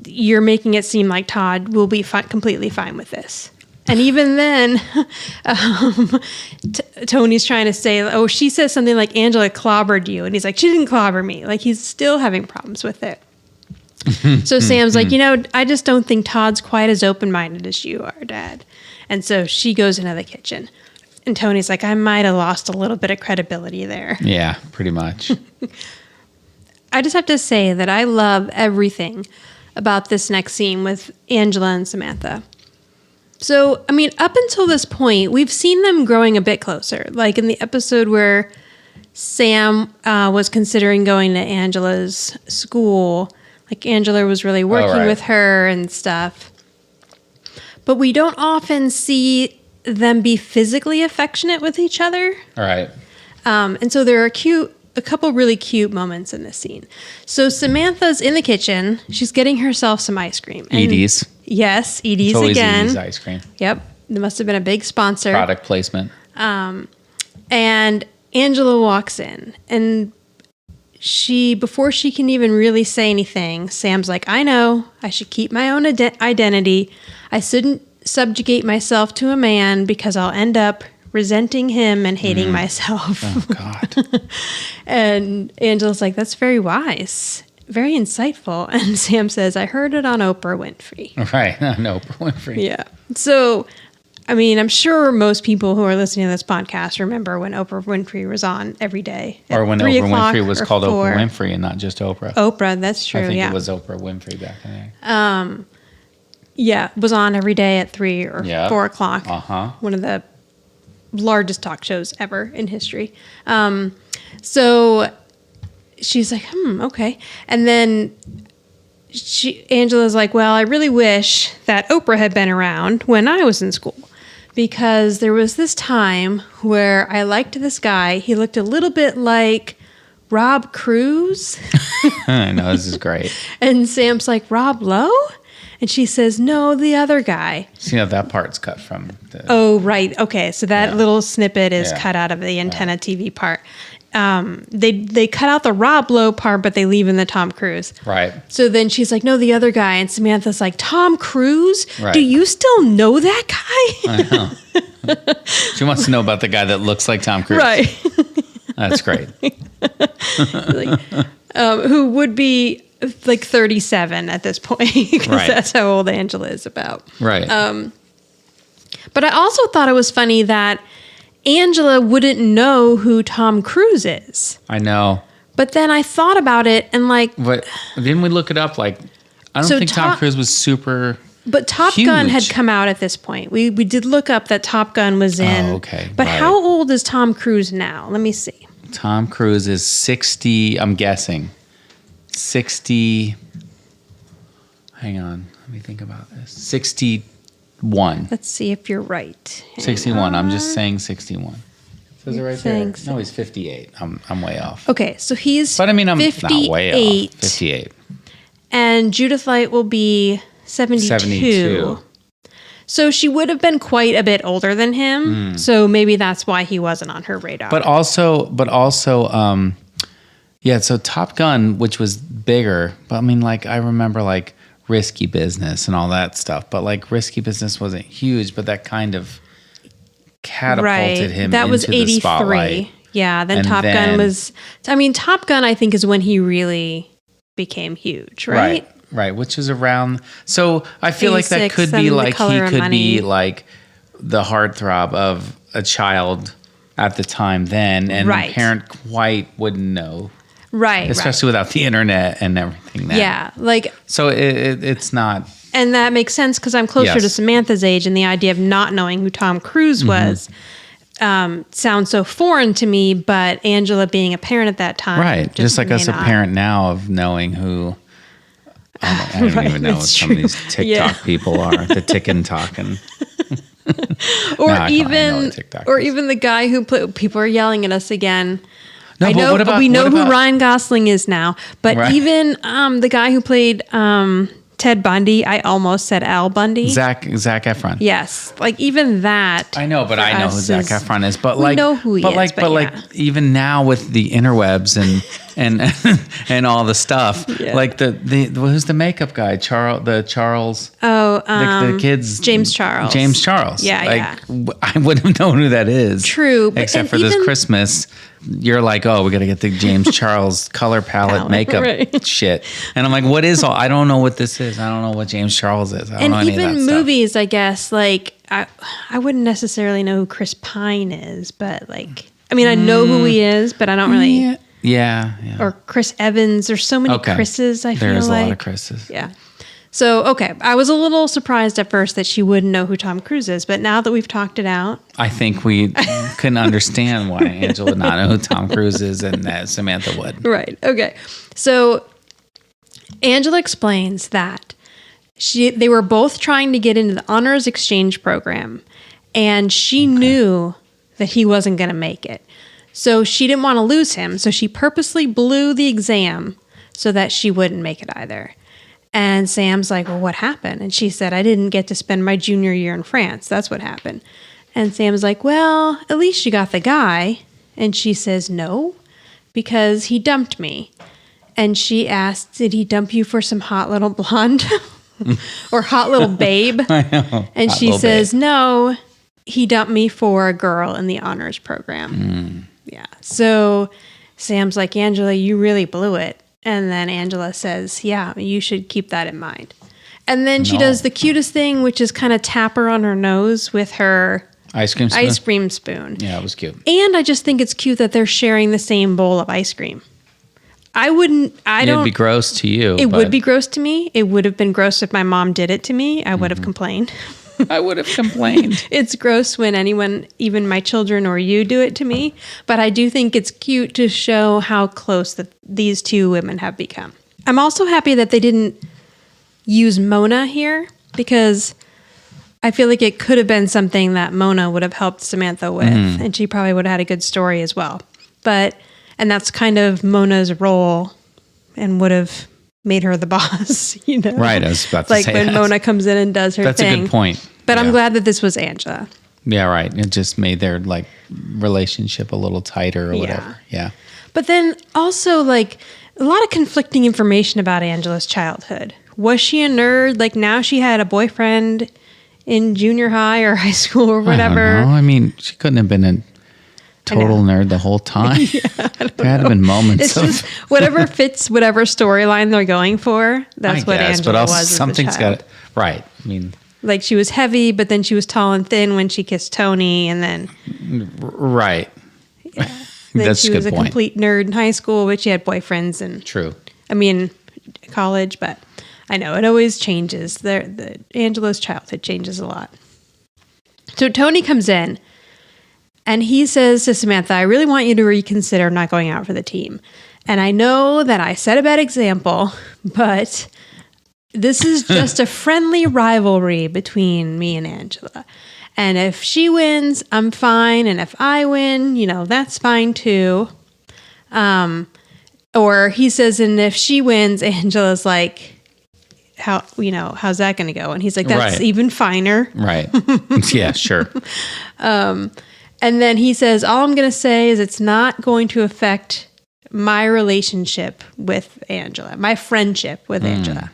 you're making it seem like Todd will be completely fine with this. And even then, Tony's trying to say, she says something like Angela clobbered you. And he's like, she didn't clobber me. Like, he's still having problems with it. So Sam's like, I just don't think Todd's quite as open-minded as you are, Dad. And so she goes into the kitchen. And Tony's like, I might have lost a little bit of credibility there. Yeah, pretty much. I just have to say that I love everything about this next scene with Angela and Samantha. So, I mean, up until this point, we've seen them growing a bit closer. Like in the episode where Sam was considering going to Angela's school. Like Angela was really working with her and stuff. But we don't often see them be physically affectionate with each other. All right. And so there are a couple really cute moments in this scene. So Samantha's in the kitchen. She's getting herself some ice cream. And Edie's. Yes, Edie's It's always again. Edie's ice cream. Yep. There must have been a big sponsor. Product placement. And Angela walks in, and before she can even really say anything, Sam's like, I know, I should keep my own identity. I shouldn't subjugate myself to a man because I'll end up resenting him and hating myself. Oh, God. And Angela's like, that's very wise, very insightful. And Sam says, I heard it on Oprah Winfrey. Right. No, Oprah Winfrey. Yeah. So, I mean, I'm sure most people who are listening to this podcast remember when Oprah Winfrey was on every day. Or when 3 Oprah o'clock Winfrey was or called 4. Oprah Winfrey and not just Oprah. Oprah, that's true. I think yeah. it was Oprah Winfrey back in the day. Yeah, was on every day at 3 or Yeah. 4 o'clock. Uh-huh. One of the largest talk shows ever in history. So she's like, okay. And then Angela's like, well, I really wish that Oprah had been around when I was in school, because there was this time where I liked this guy. He looked a little bit like Rob Cruz. I know, this is great. And Sam's like, Rob Lowe? And she says, no, the other guy. So, that part's cut from the... Oh, right. Okay. So that Yeah. little snippet is Yeah. cut out of the antenna TV part. They cut out the Rob Lowe part, but they leave in the Tom Cruise. Right. So then she's like, no, the other guy. And Samantha's like, Tom Cruise? Right. Do you still know that guy? I know. She wants to know about the guy that looks like Tom Cruise. Right. That's great. Who would be like 37 at this point, because Right. that's how old Angela is about. Right. But I also thought it was funny that Angela wouldn't know who Tom Cruise is. I know. But then I thought about it and like, But didn't we look it up? Like, I don't So think Tom Cruise was super... but Top Gun had Huge. come out at this point. We did look up that Top Gun was in. Oh, okay. But Right. how old is Tom Cruise now? Let me see. Tom Cruise is 60, I'm guessing. 60... Hang on. Let me think about this. 61. Let's see if you're right. Hang 61. I'm on. just saying 61. Says it right saying there. No, he's 58. I'm way off. Okay, so he's But I mean, I'm 58, not way off. 58. and Judith Light will be 72. 72. So she would have been quite a bit older than him. So maybe that's why he wasn't on her radar. But also, yeah. So Top Gun, which was bigger, but I mean, like I remember like Risky Business and all that stuff. But like Risky Business wasn't huge, but that kind of catapulted him. That was into the 83. spotlight. Yeah. Then And Top Gun then- was. I mean, Top Gun, I think, is when he really became huge, right? Right, which is around. So I feel like that 86, could then be The like he Color of could Money. be like the heartthrob of a child at the time then, and Right. the parent quite wouldn't know, Right. especially without the internet and everything. Right. Yeah. Like, So it's not. and that makes sense because I'm closer Yes. to Samantha's age, and the idea of not knowing who Tom Cruise was sounds so foreign to me. But Angela, being a parent at that time, Right. Just like may us, a not. parent now of knowing who. I don't Right, even know what that's some of true. these TikTok Yeah. people are. The tick and talking. Or No, I know even, what TikTok or is. even the guy who people are yelling at us again. No, I but know what about- we know what who about- Ryan Gosling is now, but Right. even the guy who played Ted Bundy, I almost said Al Bundy. Zach Efron. Yes, like even that. I know, but for I know who us Zac is- Efron is. But we like, know who he but is, like, but but like, yeah. even now with the interwebs and and all the stuff, Yeah. like the who's the makeup guy? Charles. Oh, The kids. James Charles. James Charles. Yeah, like, I wouldn't have known who that is. True, but- Except and for this even- Christmas, you're like, oh, we got to get the James Charles color palette makeup right. shit, and I'm like, what is all? I don't know what this is. I don't know what James Charles is. I don't And know any of that even stuff. movies, I guess. Like I wouldn't necessarily know who Chris Pine is, but like, I mean, I know who he is, but I don't really. Yeah. Or Chris Evans. There's so many Chris's. I feel There's like a lot of Chris's. Yeah. So, okay. I was a little surprised at first that she wouldn't know who Tom Cruise is, but now that we've talked it out. I think we couldn't understand why Angela would not know who Tom Cruise is and that Samantha would. Right. Okay. So, Angela explains that they were both trying to get into the honors exchange program, and she knew that he wasn't going to make it. So, she didn't want to lose him. So, she purposely blew the exam so that she wouldn't make it either. And Sam's like, well, what happened? And she said, I didn't get to spend my junior year in France. That's what happened. And Sam's like, well, at least you got the guy. And she says, no, because he dumped me. And she asked, did he dump you for some hot little blonde or hot little babe? I know. And Hot she little says, babe. no, he dumped me for a girl in the honors program. Yeah. So Sam's like, Angela, you really blew it. And then Angela says, yeah, you should keep that in mind. And then she does the cutest thing, which is kind of tap her on her nose with her Ice cream spoon? ice cream spoon. Yeah, it was cute. And I just think it's cute that they're sharing the same bowl of ice cream. It'd be gross to you. It would be gross to me. It would have been gross if my mom did it to me. I would have complained. I would have complained. It's gross when anyone, even my children or you, do it to me. But I do think it's cute to show how close these two women have become. I'm also happy that they didn't use Mona here, because I feel like it could have been something that Mona would have helped Samantha with, and she probably would have had a good story as well. And that's kind of Mona's role, and would have made her the boss, you know? Right, I was about to like say when that. Mona comes in and does her That's thing. a good point. But I'm Yeah. glad that this was Angela. Yeah, right. It just made their like relationship a little tighter or whatever. Yeah. But then also like a lot of conflicting information about Angela's childhood. Was she a nerd? Like now she had a boyfriend in junior high or high school or whatever. I don't know. I mean, she couldn't have been a total nerd the whole time. There had been moments It's of just whatever fits whatever storyline they're going for. That's what Angela but also was as a something's child. got right. I mean, Like she was heavy, but then she was tall and thin when she kissed Tony, and then right. then That's she a was good a point. complete nerd in high school, but she had boyfriends and True. college. But I know it always changes. Angela's childhood changes a lot. So Tony comes in and he says to Samantha, I really want you to reconsider not going out for the team. And I know that I set a bad example, but this is just a friendly rivalry between me and Angela. And if she wins, I'm fine. And if I win, that's fine too. Or he says, and if she wins, Angela's like, how's that going to go? And he's like, that's Right. even finer. Right. Yeah, sure. And then he says, all I'm going to say is it's not going to affect my relationship with Angela, my friendship with Angela.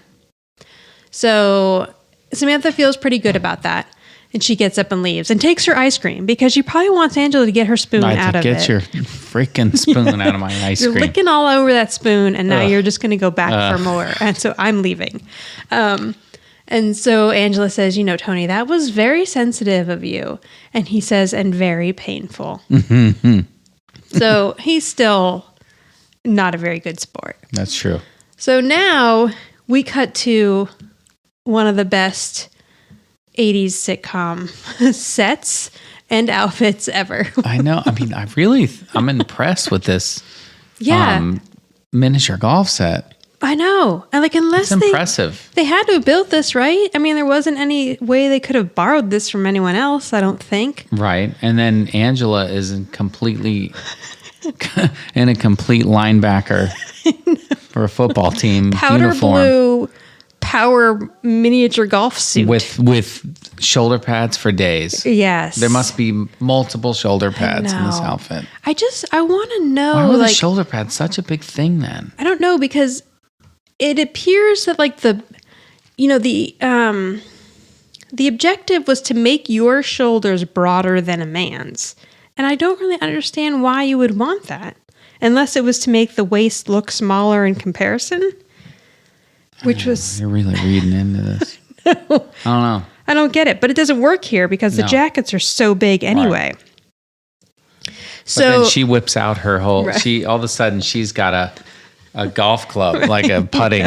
So Samantha feels pretty good about that. And she gets up and leaves and takes her ice cream because she probably wants Angela to get her spoon out of it. Get your freaking spoon out of my ice You're cream. licking all over that spoon, and now Ugh. you're just going to go back for more. And so I'm leaving. And so Angela says, Tony, that was very sensitive of you. And he says, and very painful. So he's still not a very good sport. That's true. So now we cut to one of the best 80s sitcom sets and outfits ever. I know. I mean, I'm impressed with this Yeah. miniature golf set. I know. And unless It's impressive. they had to have built this, right? I mean, there wasn't any way they could have borrowed this from anyone else, I don't think. Right. And then Angela is in a complete linebacker for a football team Powder uniform blue power miniature golf suit. with shoulder pads for days. Yes. There must be multiple shoulder pads in this know. outfit. I want to know, Why were the shoulder pads such a big thing then? I don't know, because it appears that the objective was to make your shoulders broader than a man's. And I don't really understand why you would want that, unless it was to make the waist look smaller in comparison, which was, You're really reading into this. I don't know. I don't get it, but it doesn't work here because the No. jackets are so big anyway. But So then she whips out her whole. Right. All of a sudden she's got a golf club, like a putter,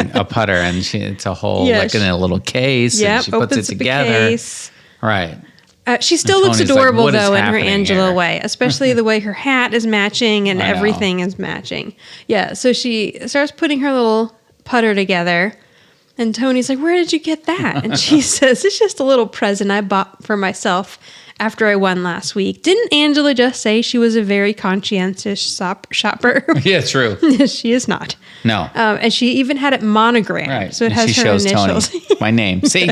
and it's a whole like in a little case. yeah, and she puts it opens up a together. case. Right. She still And looks Tony's like, adorable, "What is though, in her happening Angela here?" way, especially the way her hat is matching and I know. everything is matching. Yeah, so she starts putting her little putter together, and Tony's like, where did you get that? And she says, it's just a little present I bought for myself after I won last week. Didn't Angela just say she was a very conscientious shopper? Yeah, true. She is not. No. And she even had it monogrammed. Right. So it And has she her shows initials. Tony my name. See?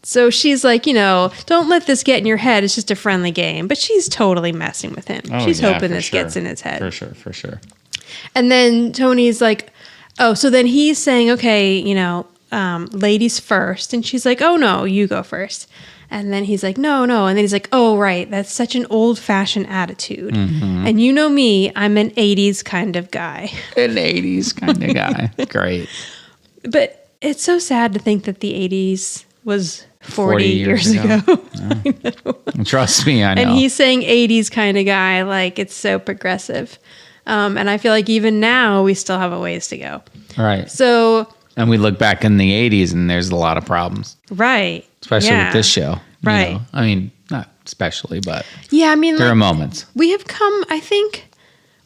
So she's like, don't let this get in your head. It's just a friendly game. But she's totally messing with him. Oh, She's yeah, hoping for this sure. gets in his head. For sure. And then Tony's like, oh, so then he's saying, okay, ladies first. And she's like, oh, no, you go first. And then he's like, no. And then he's like, oh, right. That's such an old-fashioned attitude. Mm-hmm. And you know me, I'm an 80s kind of guy. An 80s kind of guy. Great. But it's so sad to think that the 80s was 40 years ago. Yeah. Trust me, I know. And he's saying 80s kind of guy, like it's so progressive. And I feel like even now we still have a ways to go. Right. So... And we look back in the 80s and there's a lot of problems. Right. Especially with this show. Right. I mean, not especially, but yeah, I mean, there are moments. We have come, I think,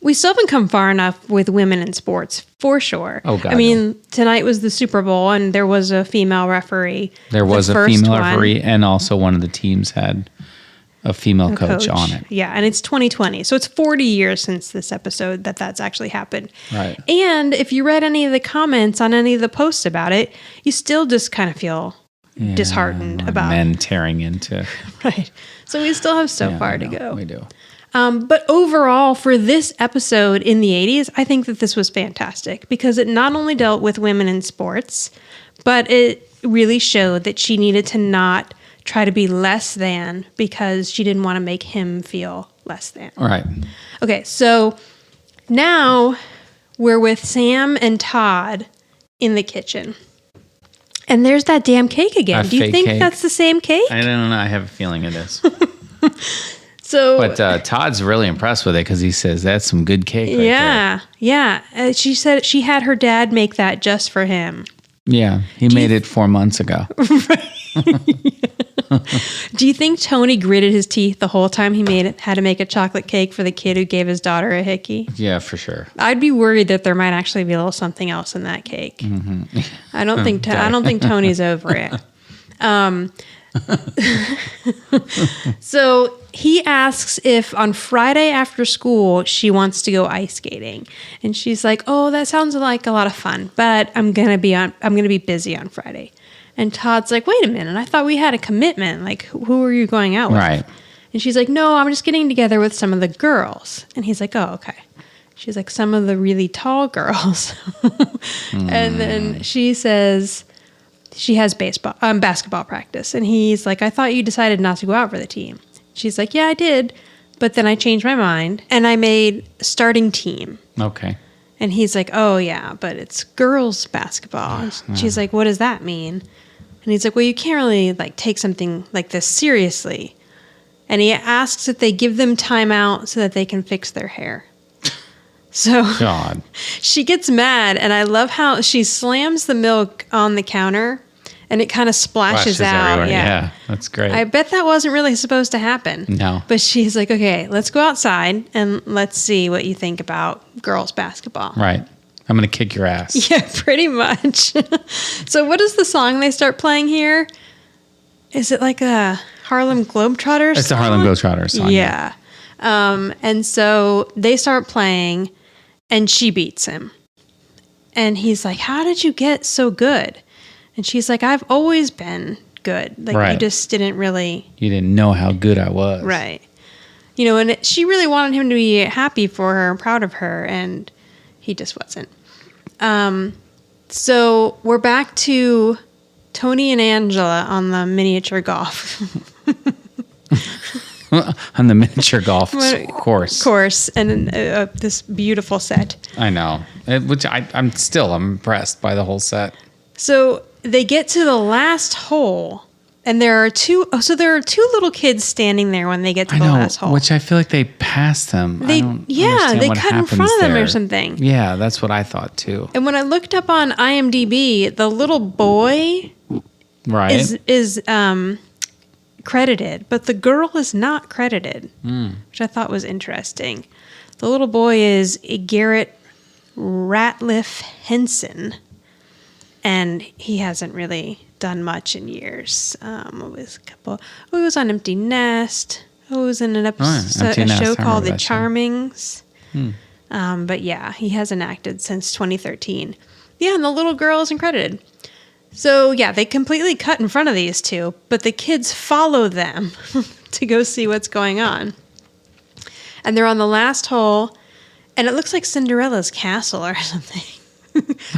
we still haven't come far enough with women in sports, for sure. Oh, God. I mean, tonight was the Super Bowl and there was a female referee. There was a female referee and also one of the teams had a female coach on it. Yeah, and it's 2020. So it's 40 years since this episode that's actually happened. Right. And if you read any of the comments on any of the posts about it, you still just kind of feel disheartened about men tearing into. Right. So we still have so far to go. We do. But overall, for this episode in the 80s, I think that this was fantastic because it not only dealt with women in sports, but it really showed that she needed to not try to be less than because she didn't want to make him feel less than. All right. Okay, so now we're with Sam and Todd in the kitchen. And there's that damn cake again. Do you think that's the same cake? I don't know. I have a feeling it is. But Todd's really impressed with it because he says that's some good cake right there. Yeah. She said she had her dad make that just for him. Yeah, he made it 4 months ago. Do you think Tony gritted his teeth the whole time he had to make a chocolate cake for the kid who gave his daughter a hickey? Yeah, for sure. I'd be worried that there might actually be a little something else in that cake. Mm-hmm. I don't think Tony's over it. So he asks if on Friday after school she wants to go ice skating, and she's like, "Oh, that sounds like a lot of fun, but I'm gonna be busy on Friday." And Todd's like, "Wait a minute, I thought we had a commitment. Like, who are you going out with?" Right. And she's like, "No, I'm just getting together with some of the girls." And he's like, "Oh, okay." She's like, "Some of the really tall girls." And then she says she has basketball practice. And he's like, "I thought you decided not to go out for the team." She's like, "Yeah, I did. But then I changed my mind and I made starting team." Okay. And he's like, "Oh, yeah, but it's girls basketball." And she's like, "What does that mean?" And he's like, "Well, you can't really take something like this seriously." And he asks if they give them time out so that they can fix their hair. So God. She gets mad, and I love how she slams the milk on the counter and it kind of splashes out. Everywhere. Yeah, that's great. I bet that wasn't really supposed to happen. No. But she's like, "Okay, let's go outside and let's see what you think about girls basketball." Right. I'm going to kick your ass. Yeah, pretty much. So what is the song they start playing here? Is it like a Harlem Globetrotters It's song? a Harlem Globetrotters song. Yeah. And so they start playing and she beats him. And he's like, "How did you get so good?" And she's like, "I've always been good. You just didn't really..." You didn't know how good I was. Right. And she really wanted him to be happy for her and proud of her, and he just wasn't. So we're back to Tony and Angela on the miniature golf On the miniature golf course. And this beautiful set. I know. Which I'm impressed by the whole set. So they get to the last hole, and there are two little kids standing there when they get to the last hole. Which I feel like they passed them. They what cut in front of them or something. Yeah, that's what I thought too. And when I looked up on IMDb, the little boy is credited, but the girl is not credited, which I thought was interesting. The little boy is Garrett Ratliff Henson, and he hasn't really done much in years. He was on Empty Nest. He was in an episode, a show called The Charmings. But yeah, he hasn't acted since 2013. Yeah, and the little girl isn't credited. So yeah, they completely cut in front of these two, but the kids follow them to go see what's going on. And they're on the last hole, and it looks like Cinderella's castle or something.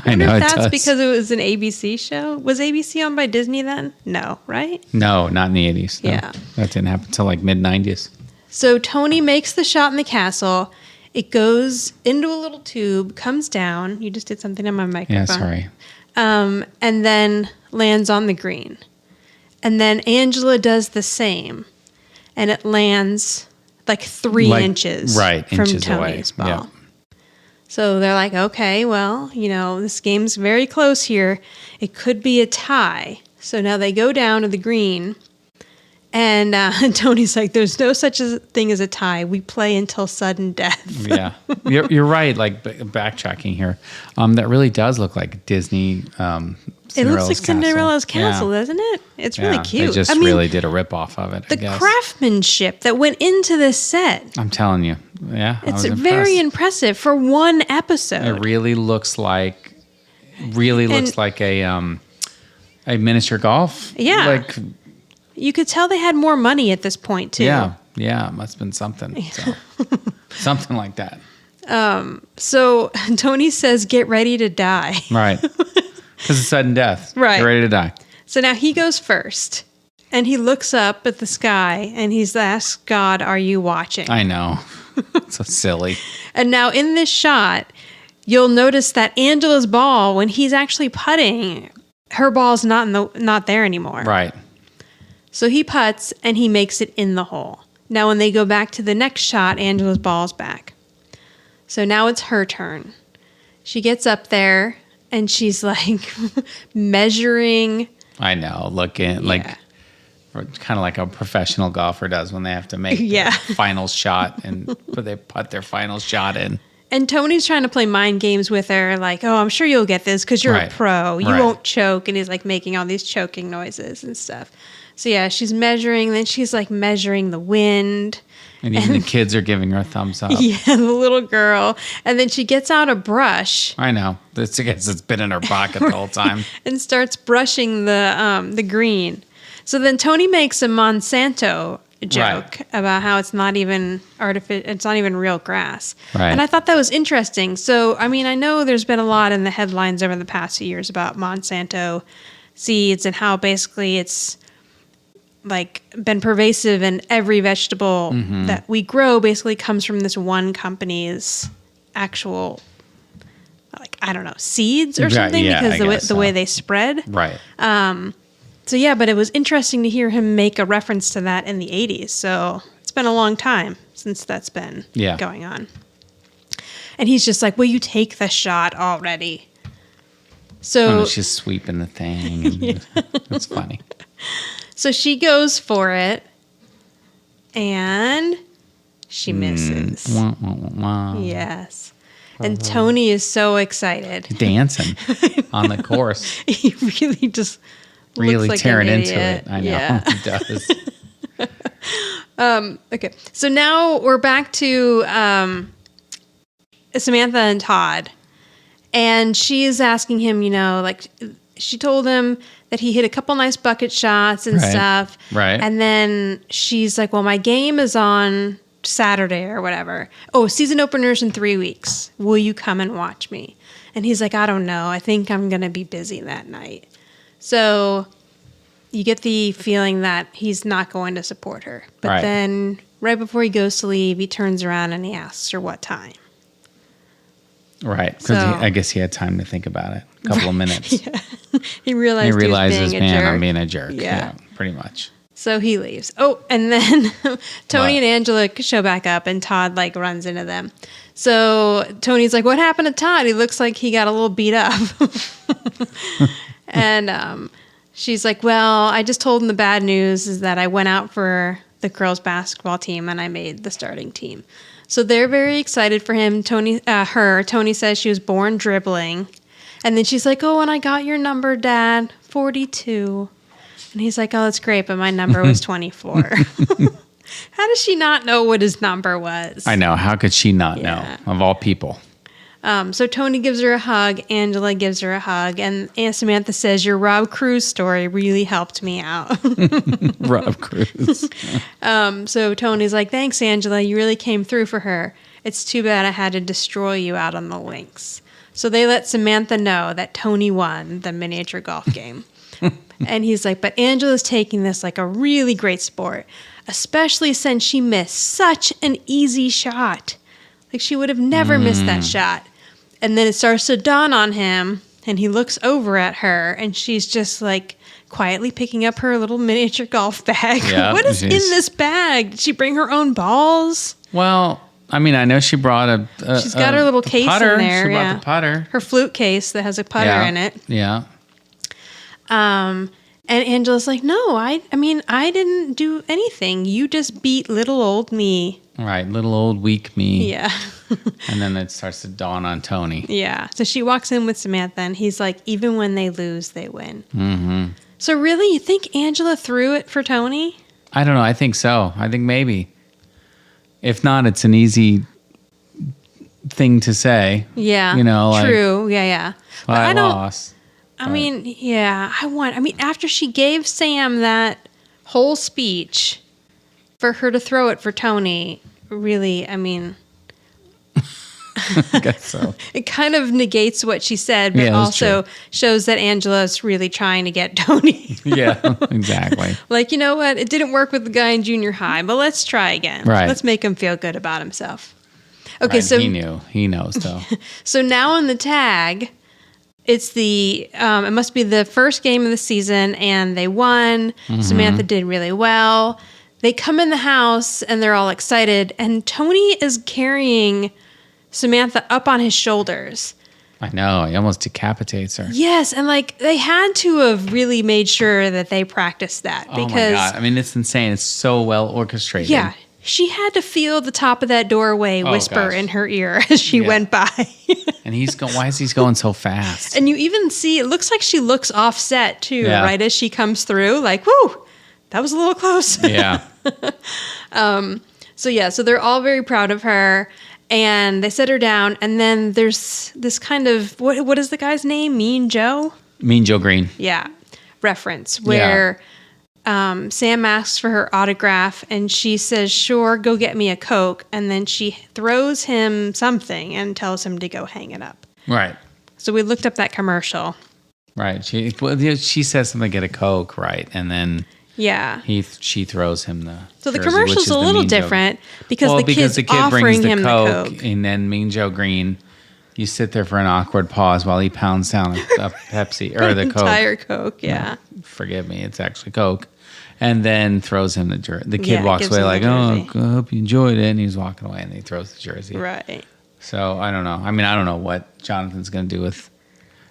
I know if it that's does. because it was an ABC show. Was ABC owned by Disney then? No, right? No, not in the 80s. No. Yeah. That didn't happen until like mid-90s. So Tony makes the shot in the castle. It goes into a little tube, comes down. You just did something on my microphone. Yeah, sorry. And then lands on the green. And then Angela does the same. And it lands like 3 inches from inches Tony's away. ball. Yeah. So they're like, okay, well, this game's very close here. It could be a tie. So now they go down to the green. And Tony's like, there's no such a thing as a tie. We play until sudden death. Yeah. You're right. Like backtracking here. That really does look like Disney. It looks like Cinderella's castle, doesn't it? It's really cute. They just really did a rip-off of it, the craftsmanship that went into this set. I'm telling you. Yeah, It's very impressive for one episode. It really looks like a miniature golf. Yeah. Like, you could tell they had more money at this point, too. Yeah, it must have been something. So. Something like that. So Tony says, get ready to die. Right. Because it's sudden death. Right. Get ready to die. So now he goes first. And he looks up at the sky and he's asked God, are you watching? I know. So silly. And now in this shot, you'll notice that Angela's ball, when he's actually putting, her ball's not there anymore. Right. So he putts and he makes it in the hole. Now when they go back to the next shot, Angela's ball's back. So now it's her turn. She gets up there and she's like measuring. I know. Looking like kind of like a professional golfer does when they have to make their final shot but they put their final shot in. And Tony's trying to play mind games with her, like, oh, I'm sure you'll get this because you're a pro. You won't choke. And he's like making all these choking noises and stuff. So yeah, she's measuring. Then she's like measuring the wind. And even the kids are giving her a thumbs up. Yeah, the little girl. And then she gets out a brush. I know. It's been in her pocket the whole time. And starts brushing the green. So then Tony makes a Monsanto joke about how it's not even it's not even real grass. Right. And I thought that was interesting. So, I mean, I know there's been a lot in the headlines over the past few years about Monsanto seeds and how basically it's like been pervasive in every vegetable that we grow basically comes from this one company's actual, like, I don't know, seeds or something because the way they spread. Right. So yeah, but it was interesting to hear him make a reference to that in the 80s. So it's been a long time since that's been going on. And he's just like, will you take the shot already? So she's sweeping the thing. It's funny. So she goes for it, and she misses. Wah, wah, wah, wah. Yes. And Tony is so excited. Dancing on the course. He really just really looks like tearing an into idiot. it. I know. Yeah. He does. Okay. So now we're back to Samantha and Todd. And she's asking him, like she told him that he hit a couple nice bucket shots and stuff. Right. And then she's like, well, my game is on Saturday or whatever. Oh, season opener's in 3 weeks. Will you come and watch me? And he's like, I don't know. I think I'm going to be busy that night. So you get the feeling that he's not going to support her. But then right before he goes to leave, he turns around and he asks her what time. Right. Because I guess he had time to think about it. A couple of minutes. Yeah. He realizes, man, I'm being a jerk. Yeah. Pretty much. So he leaves. Oh, and then Tony and Angela show back up and Todd like runs into them. So Tony's like, what happened to Todd? He looks like he got a little beat up. And she's like, well, I just told him the bad news is that I went out for the girls basketball team and I made the starting team. So they're very excited for him. Tony says she was born dribbling. And then she's like, oh, and I got your number, Dad, 42. And he's like, oh, that's great, but my number was 24. How does she not know what his number was? I know. How could she not know, of all people? So Tony gives her a hug. Angela gives her a hug. And Aunt Samantha says, your Rob Cruz story really helped me out. Rob Cruz. So Tony's like, thanks, Angela. You really came through for her. It's too bad I had to destroy you out on the links. So they let Samantha know that Tony won the miniature golf game. And he's like, but Angela's taking this like a really great sport, especially since she missed such an easy shot. Like she would have never missed that shot. And then it starts to dawn on him, and he looks over at her, and she's just like quietly picking up her little miniature golf bag. Yeah, what is in this bag? Did she bring her own balls? Well, I mean, I know she brought a She's got her little case putter. in there. She brought the putter. Her flute case that has a putter in it. Yeah. And Angela's like, no, I mean, I didn't do anything. You just beat little old me. Right, little old weak me. Yeah. And then it starts to dawn on Tony. Yeah. So she walks in with Samantha, and he's like, even when they lose, they win. Mm-hmm. So really, you think Angela threw it for Tony? I don't know. I think so. I think maybe. If not, it's an easy thing to say. Yeah. You know, like, true. Yeah. But I lost. I mean, yeah, after she gave Sam that whole speech, for her to throw it for Tony, really, I mean, I guess so. it kind of negates what she said, but also shows that Angela's really trying to get Tony. Yeah, exactly. Like, you know what? It didn't work with the guy in junior high, but let's try again. Right. Let's make him feel good about himself. Okay, Right, so he knows though. So now on the tag, it's it must be the first game of the season, and they won. Mm-hmm. Samantha did really well. They come in the house, and they're all excited, and Tony is carrying Samantha up on his shoulders. I know. He almost decapitates her. Yes, and like they had to have really made sure that they practiced that because, oh my God. I mean, it's insane. It's so well orchestrated. Yeah. She had to feel the top of that doorway whisper in her ear as she went by. And why is he going so fast? And you even see, it looks like she looks offset too, right as she comes through. Like, whoo, that was a little close. Yeah. So they're all very proud of her. And they set her down. And then there's this kind of, what is the guy's name? Mean Joe? Mean Joe Green. Yeah. Reference where... Sam asks for her autograph, and she says, sure, go get me a Coke. And then she throws him something and tells him to go hang it up. Right. So we looked up that commercial. Right. She says something, get a Coke, right? And then she throws him the So the jersey, commercial's a little different because the kid's offering him the Coke. And then Mean Joe Green, you sit there for an awkward pause while he pounds down a Pepsi or the Coke. Entire Coke, No, forgive me, it's actually Coke. And then throws him the jersey. The kid walks away like, oh, I hope you enjoyed it. And he's walking away, and he throws the jersey. Right. So I don't know. I mean, I don't know what Jonathan's going to do with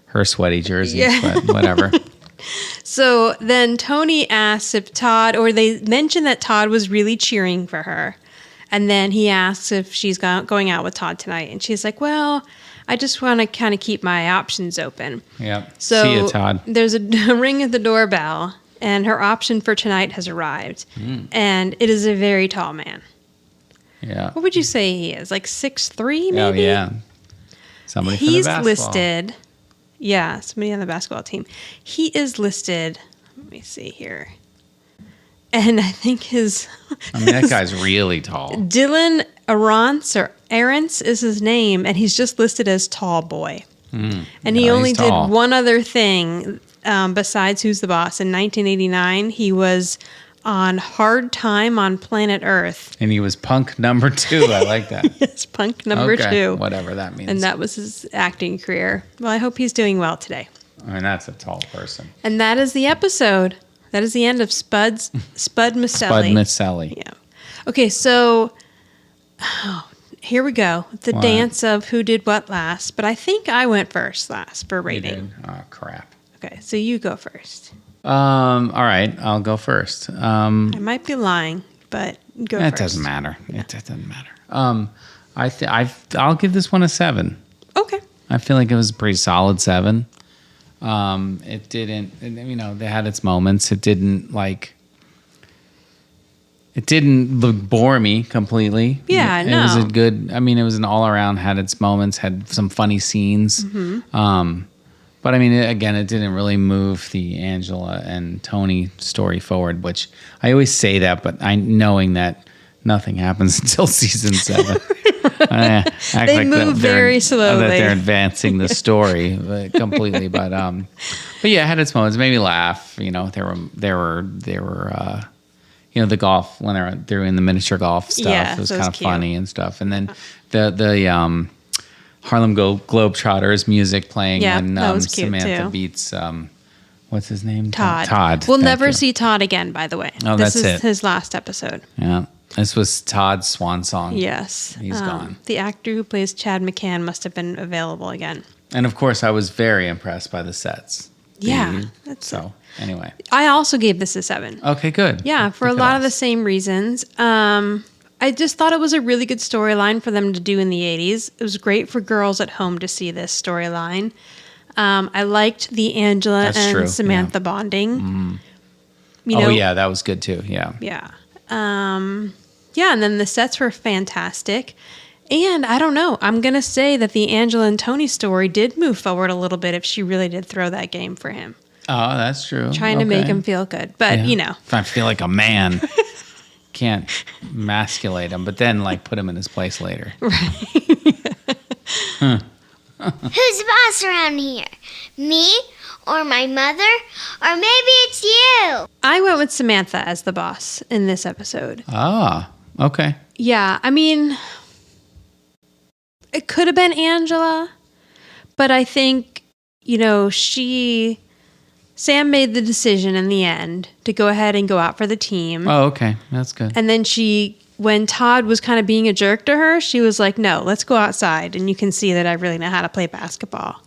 her sweaty jerseys, but whatever. So then Tony asks if Todd, or they mention that Todd was really cheering for her. And then he asks if she's going out with Todd tonight. And she's like, well, I just want to kind of keep my options open. Yeah. So see you, Todd. There's a ring at the doorbell, and her option for tonight has arrived. And it is a very tall man. Yeah. What would you say he is? Like 6'3", maybe? Oh, yeah. Somebody from the basketball. He's listed. Yeah, somebody on the basketball team. He is listed. Let me see here. And I think that guy's really tall. Dylan Arance is his name, and he's just listed as tall boy. And he only did one other thing besides Who's the Boss. In 1989, he was on Hard Time on Planet Earth. And he was punk number 2. I like that. Yes, punk number 2. Whatever that means. And that was his acting career. Well, I hope he's doing well today. I mean, that's a tall person. And that is the episode. That is the end of Spud Micelli. Spud Micelli. Yeah. Okay, so here we go. The dance of who did what last. But I think I went last for rating. You did? Oh, crap. Okay, so you go first. All right, I'll go first. I might be lying, but go first. It doesn't matter. Yeah. It doesn't matter. I'll give this one a 7. Okay. I feel like it was a pretty solid 7. It didn't, you know, they had its moments. It didn't bore me completely. Yeah, It was a good, I mean, it was an all around, had its moments, had some funny scenes. But I mean, it didn't really move the Angela and Tony story forward, which I always say that, but knowing that nothing happens until season 7. They move very slowly. That they're advancing the story completely, but yeah, it had its moments. It made me laugh. You know, there were you know, the golf when they're doing the miniature golf stuff. It was kind of funny and stuff. And then the Harlem Globetrotters music playing when Samantha beats what's his name? Todd. We'll never see Todd again, by the way. Oh, this is it. His last episode. Yeah. This was Todd's swan song. Yes. He's gone. The actor who plays Chad McCann must have been available again. And of course, I was very impressed by the sets. Anyway. I also gave this a 7. Okay, good. Yeah, for a lot of the same reasons. I just thought it was a really good storyline for them to do in the 80s. It was great for girls at home to see this storyline. I liked the Angela and Samantha bonding. Mm-hmm. You know, that was good too. Yeah. Yeah. And then the sets were fantastic. And I don't know, I'm going to say that the Angela and Tony story did move forward a little bit if she really did throw that game for him. Oh, that's true. Trying to make him feel good. But, you know. I feel like a man. Can't emasculate him, but then put him in his place later. Right. Who's the boss around here? Me? Or my mother? Or maybe it's you? I went with Samantha as the boss in this episode. Ah, okay. Yeah, I mean, it could have been Angela, but I think, you know, Sam made the decision in the end to go ahead and go out for the team. Oh, okay. That's good. And then when Todd was kind of being a jerk to her, she was like, no, let's go outside and you can see that I really know how to play basketball.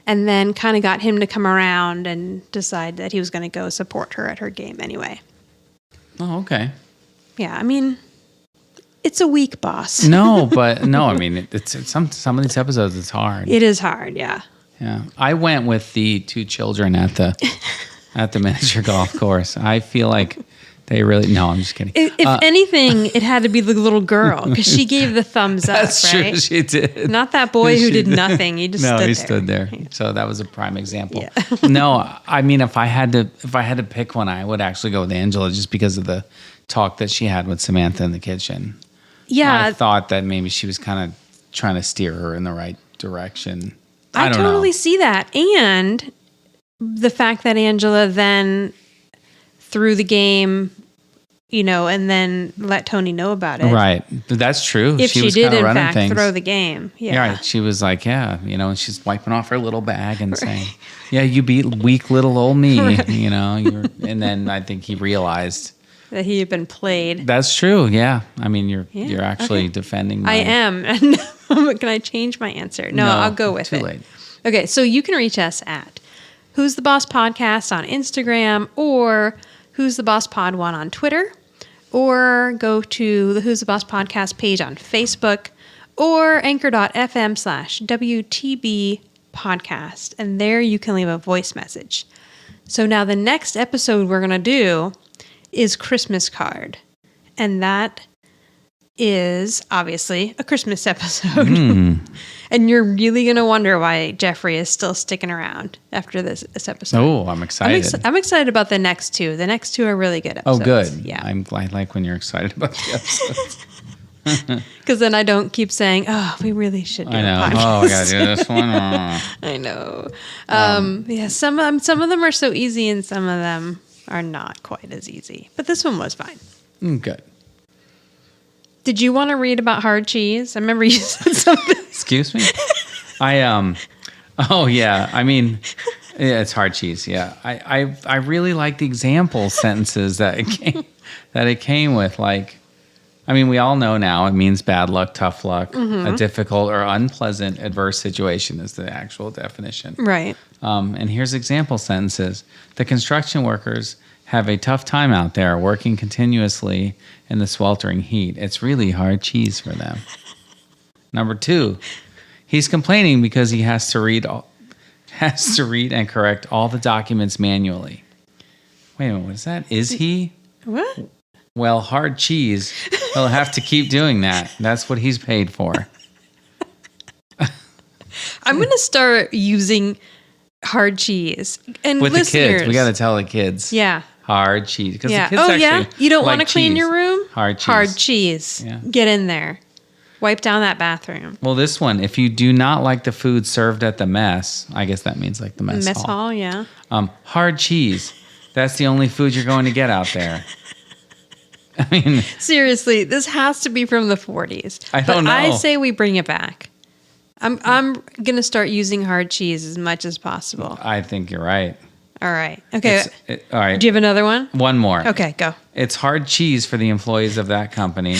And then kind of got him to come around and decide that he was going to go support her at her game anyway. Oh, okay. Yeah, I mean, it's a weak boss. I mean, it's some of these episodes, it's hard. It is hard, yeah. Yeah. I went with the 2 children at the miniature golf course. I feel like they really... No, I'm just kidding. If anything, it had to be the little girl because she gave the thumbs up, That's right? true, she did. Not that boy who did nothing. He just stood there. So that was a prime example. Yeah. No, I mean, if I had to pick one, I would actually go with Angela just because of the talk that she had with Samantha in the kitchen. Yeah. I thought that maybe she was kind of trying to steer her in the right direction. I don't totally know. see that. And the fact that Angela then threw the game, you know, and then let Tony know about it. Right. That's true. If she was did, in running fact, things. throw the game. Yeah. Right. She was like, you know, and she's wiping off her little bag and saying, yeah, you beat weak little old me, Right. you know. And then I think he realized that he had been played. That's true. Yeah. I mean, you're actually defending. I am. Can I change my answer? No, I'll go with it. Too late. Okay. So you can reach us at Who's the Boss Podcast on Instagram or Who's the Boss Pod 1 on Twitter, or go to the Who's the Boss Podcast page on Facebook or anchor.fm/WTB podcast. And there you can leave a voice message. So now the next episode we're going to do is Christmas Card. And that is obviously a Christmas episode. And you're really going to wonder why Jeffrey is still sticking around after this episode. Oh, I'm excited. I'm excited about the next 2. The next 2 are really good episodes. Oh, good. Yeah. I like when you're excited about the episodes. Because then I don't keep saying, oh, we really should do I know. a podcast. Oh, we got to do this one. Oh. I know. Yeah, some of them are so easy and some of them are not quite as easy. But this one was fine. Good. Did you want to read about hard cheese? I remember you said something. Excuse me? Oh, yeah. I mean, yeah, it's hard cheese. Yeah. I really like the example sentences that it came with. Like, I mean, we all know now it means bad luck, tough luck, a difficult or unpleasant adverse situation is the actual definition. Right. And here's example sentences. The construction workers have a tough time out there working continuously in the sweltering heat. It's really hard cheese for them. Number 2, He's complaining because he has to read and correct all the documents manually. Wait a minute, what is that? Is he? What? Well, hard cheese. He'll have to keep doing that. That's what he's paid for. I'm going to start using hard cheese. And With listeners, the kids. We got to tell the kids. Yeah. Hard cheese. Because Yeah. the kids Yeah. You don't want to clean cheese. your room? Hard cheese. Hard cheese. Yeah. Get in there. Wipe down that bathroom. Well, this one, if you do not like the food served at the mess, I guess that means like the mess hall. Yeah. Hard cheese. That's the only food you're going to get out there. I mean, seriously, this has to be from the 40s. I don't know. I say we bring it back. I'm gonna start using hard cheese as much as possible. I think you're right. All right. Okay. All right. Do you have another one? One more. Okay, go. It's hard cheese for the employees of that company.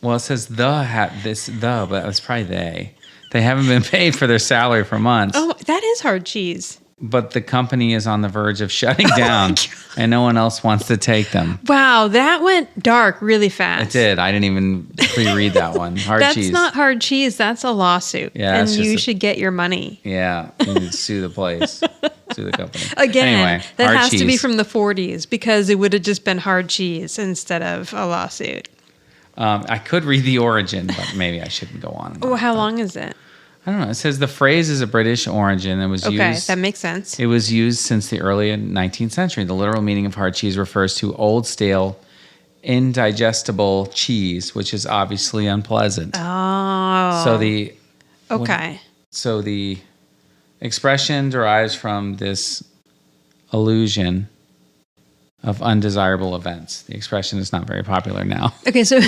Well, it says but it's probably they. They haven't been paid for their salary for months. Oh, that is hard cheese. But the company is on the verge of shutting down, and no one else wants to take them. Wow, that went dark really fast. It did. I didn't even pre-read that one. Hard That's cheese. not hard cheese. That's a lawsuit. Yeah, and that's you just should get your money. Yeah, you need to sue the place, sue the company. Again, anyway, that hard has cheese. to be from the 40s because it would have just been hard cheese instead of a lawsuit. I could read the origin, but maybe I shouldn't go on. Oh, how long is it? I don't know. It says the phrase is a British origin and was used. Okay, that makes sense. It was used since the early 19th century. The literal meaning of hard cheese refers to old, stale, indigestible cheese, which is obviously unpleasant. Oh. So the expression derives from this illusion of undesirable events. The expression is not very popular now. Okay, so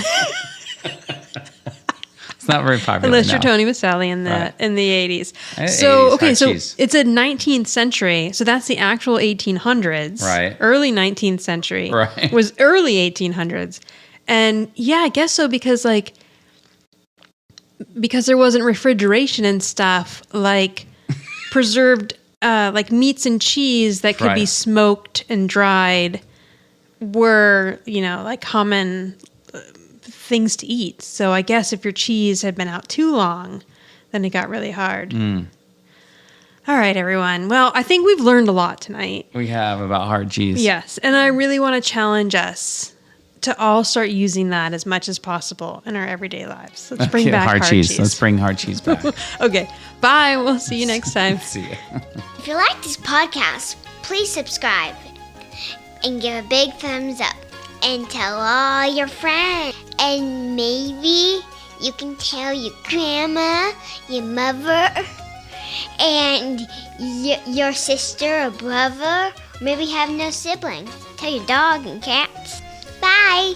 It's not very popular unless now. you're Tony Micelli in the Right. in the 80s. 80s, So okay, hard so cheese. it's a 19th century. So that's the actual 1800s. Right. Early 19th century. Right. Was early 1800s. And yeah, I guess so because there wasn't refrigeration and stuff like preserved like meats and cheese that could be Right. smoked and dried were, like common things to eat. So I guess if your cheese had been out too long, then it got really hard. All right, everyone. Well, I think we've learned a lot tonight. We have about hard cheese. Yes, and I really want to challenge us to all start using that as much as possible in our everyday lives. Let's bring back hard cheese. Let's bring hard cheese back. Okay, bye. We'll see you next time. See ya. If you like this podcast, please subscribe and give a big thumbs up and tell all your friends. And maybe you can tell your grandma, your mother, and your sister or brother. Maybe you have no siblings. Tell your dog and cats. Bye.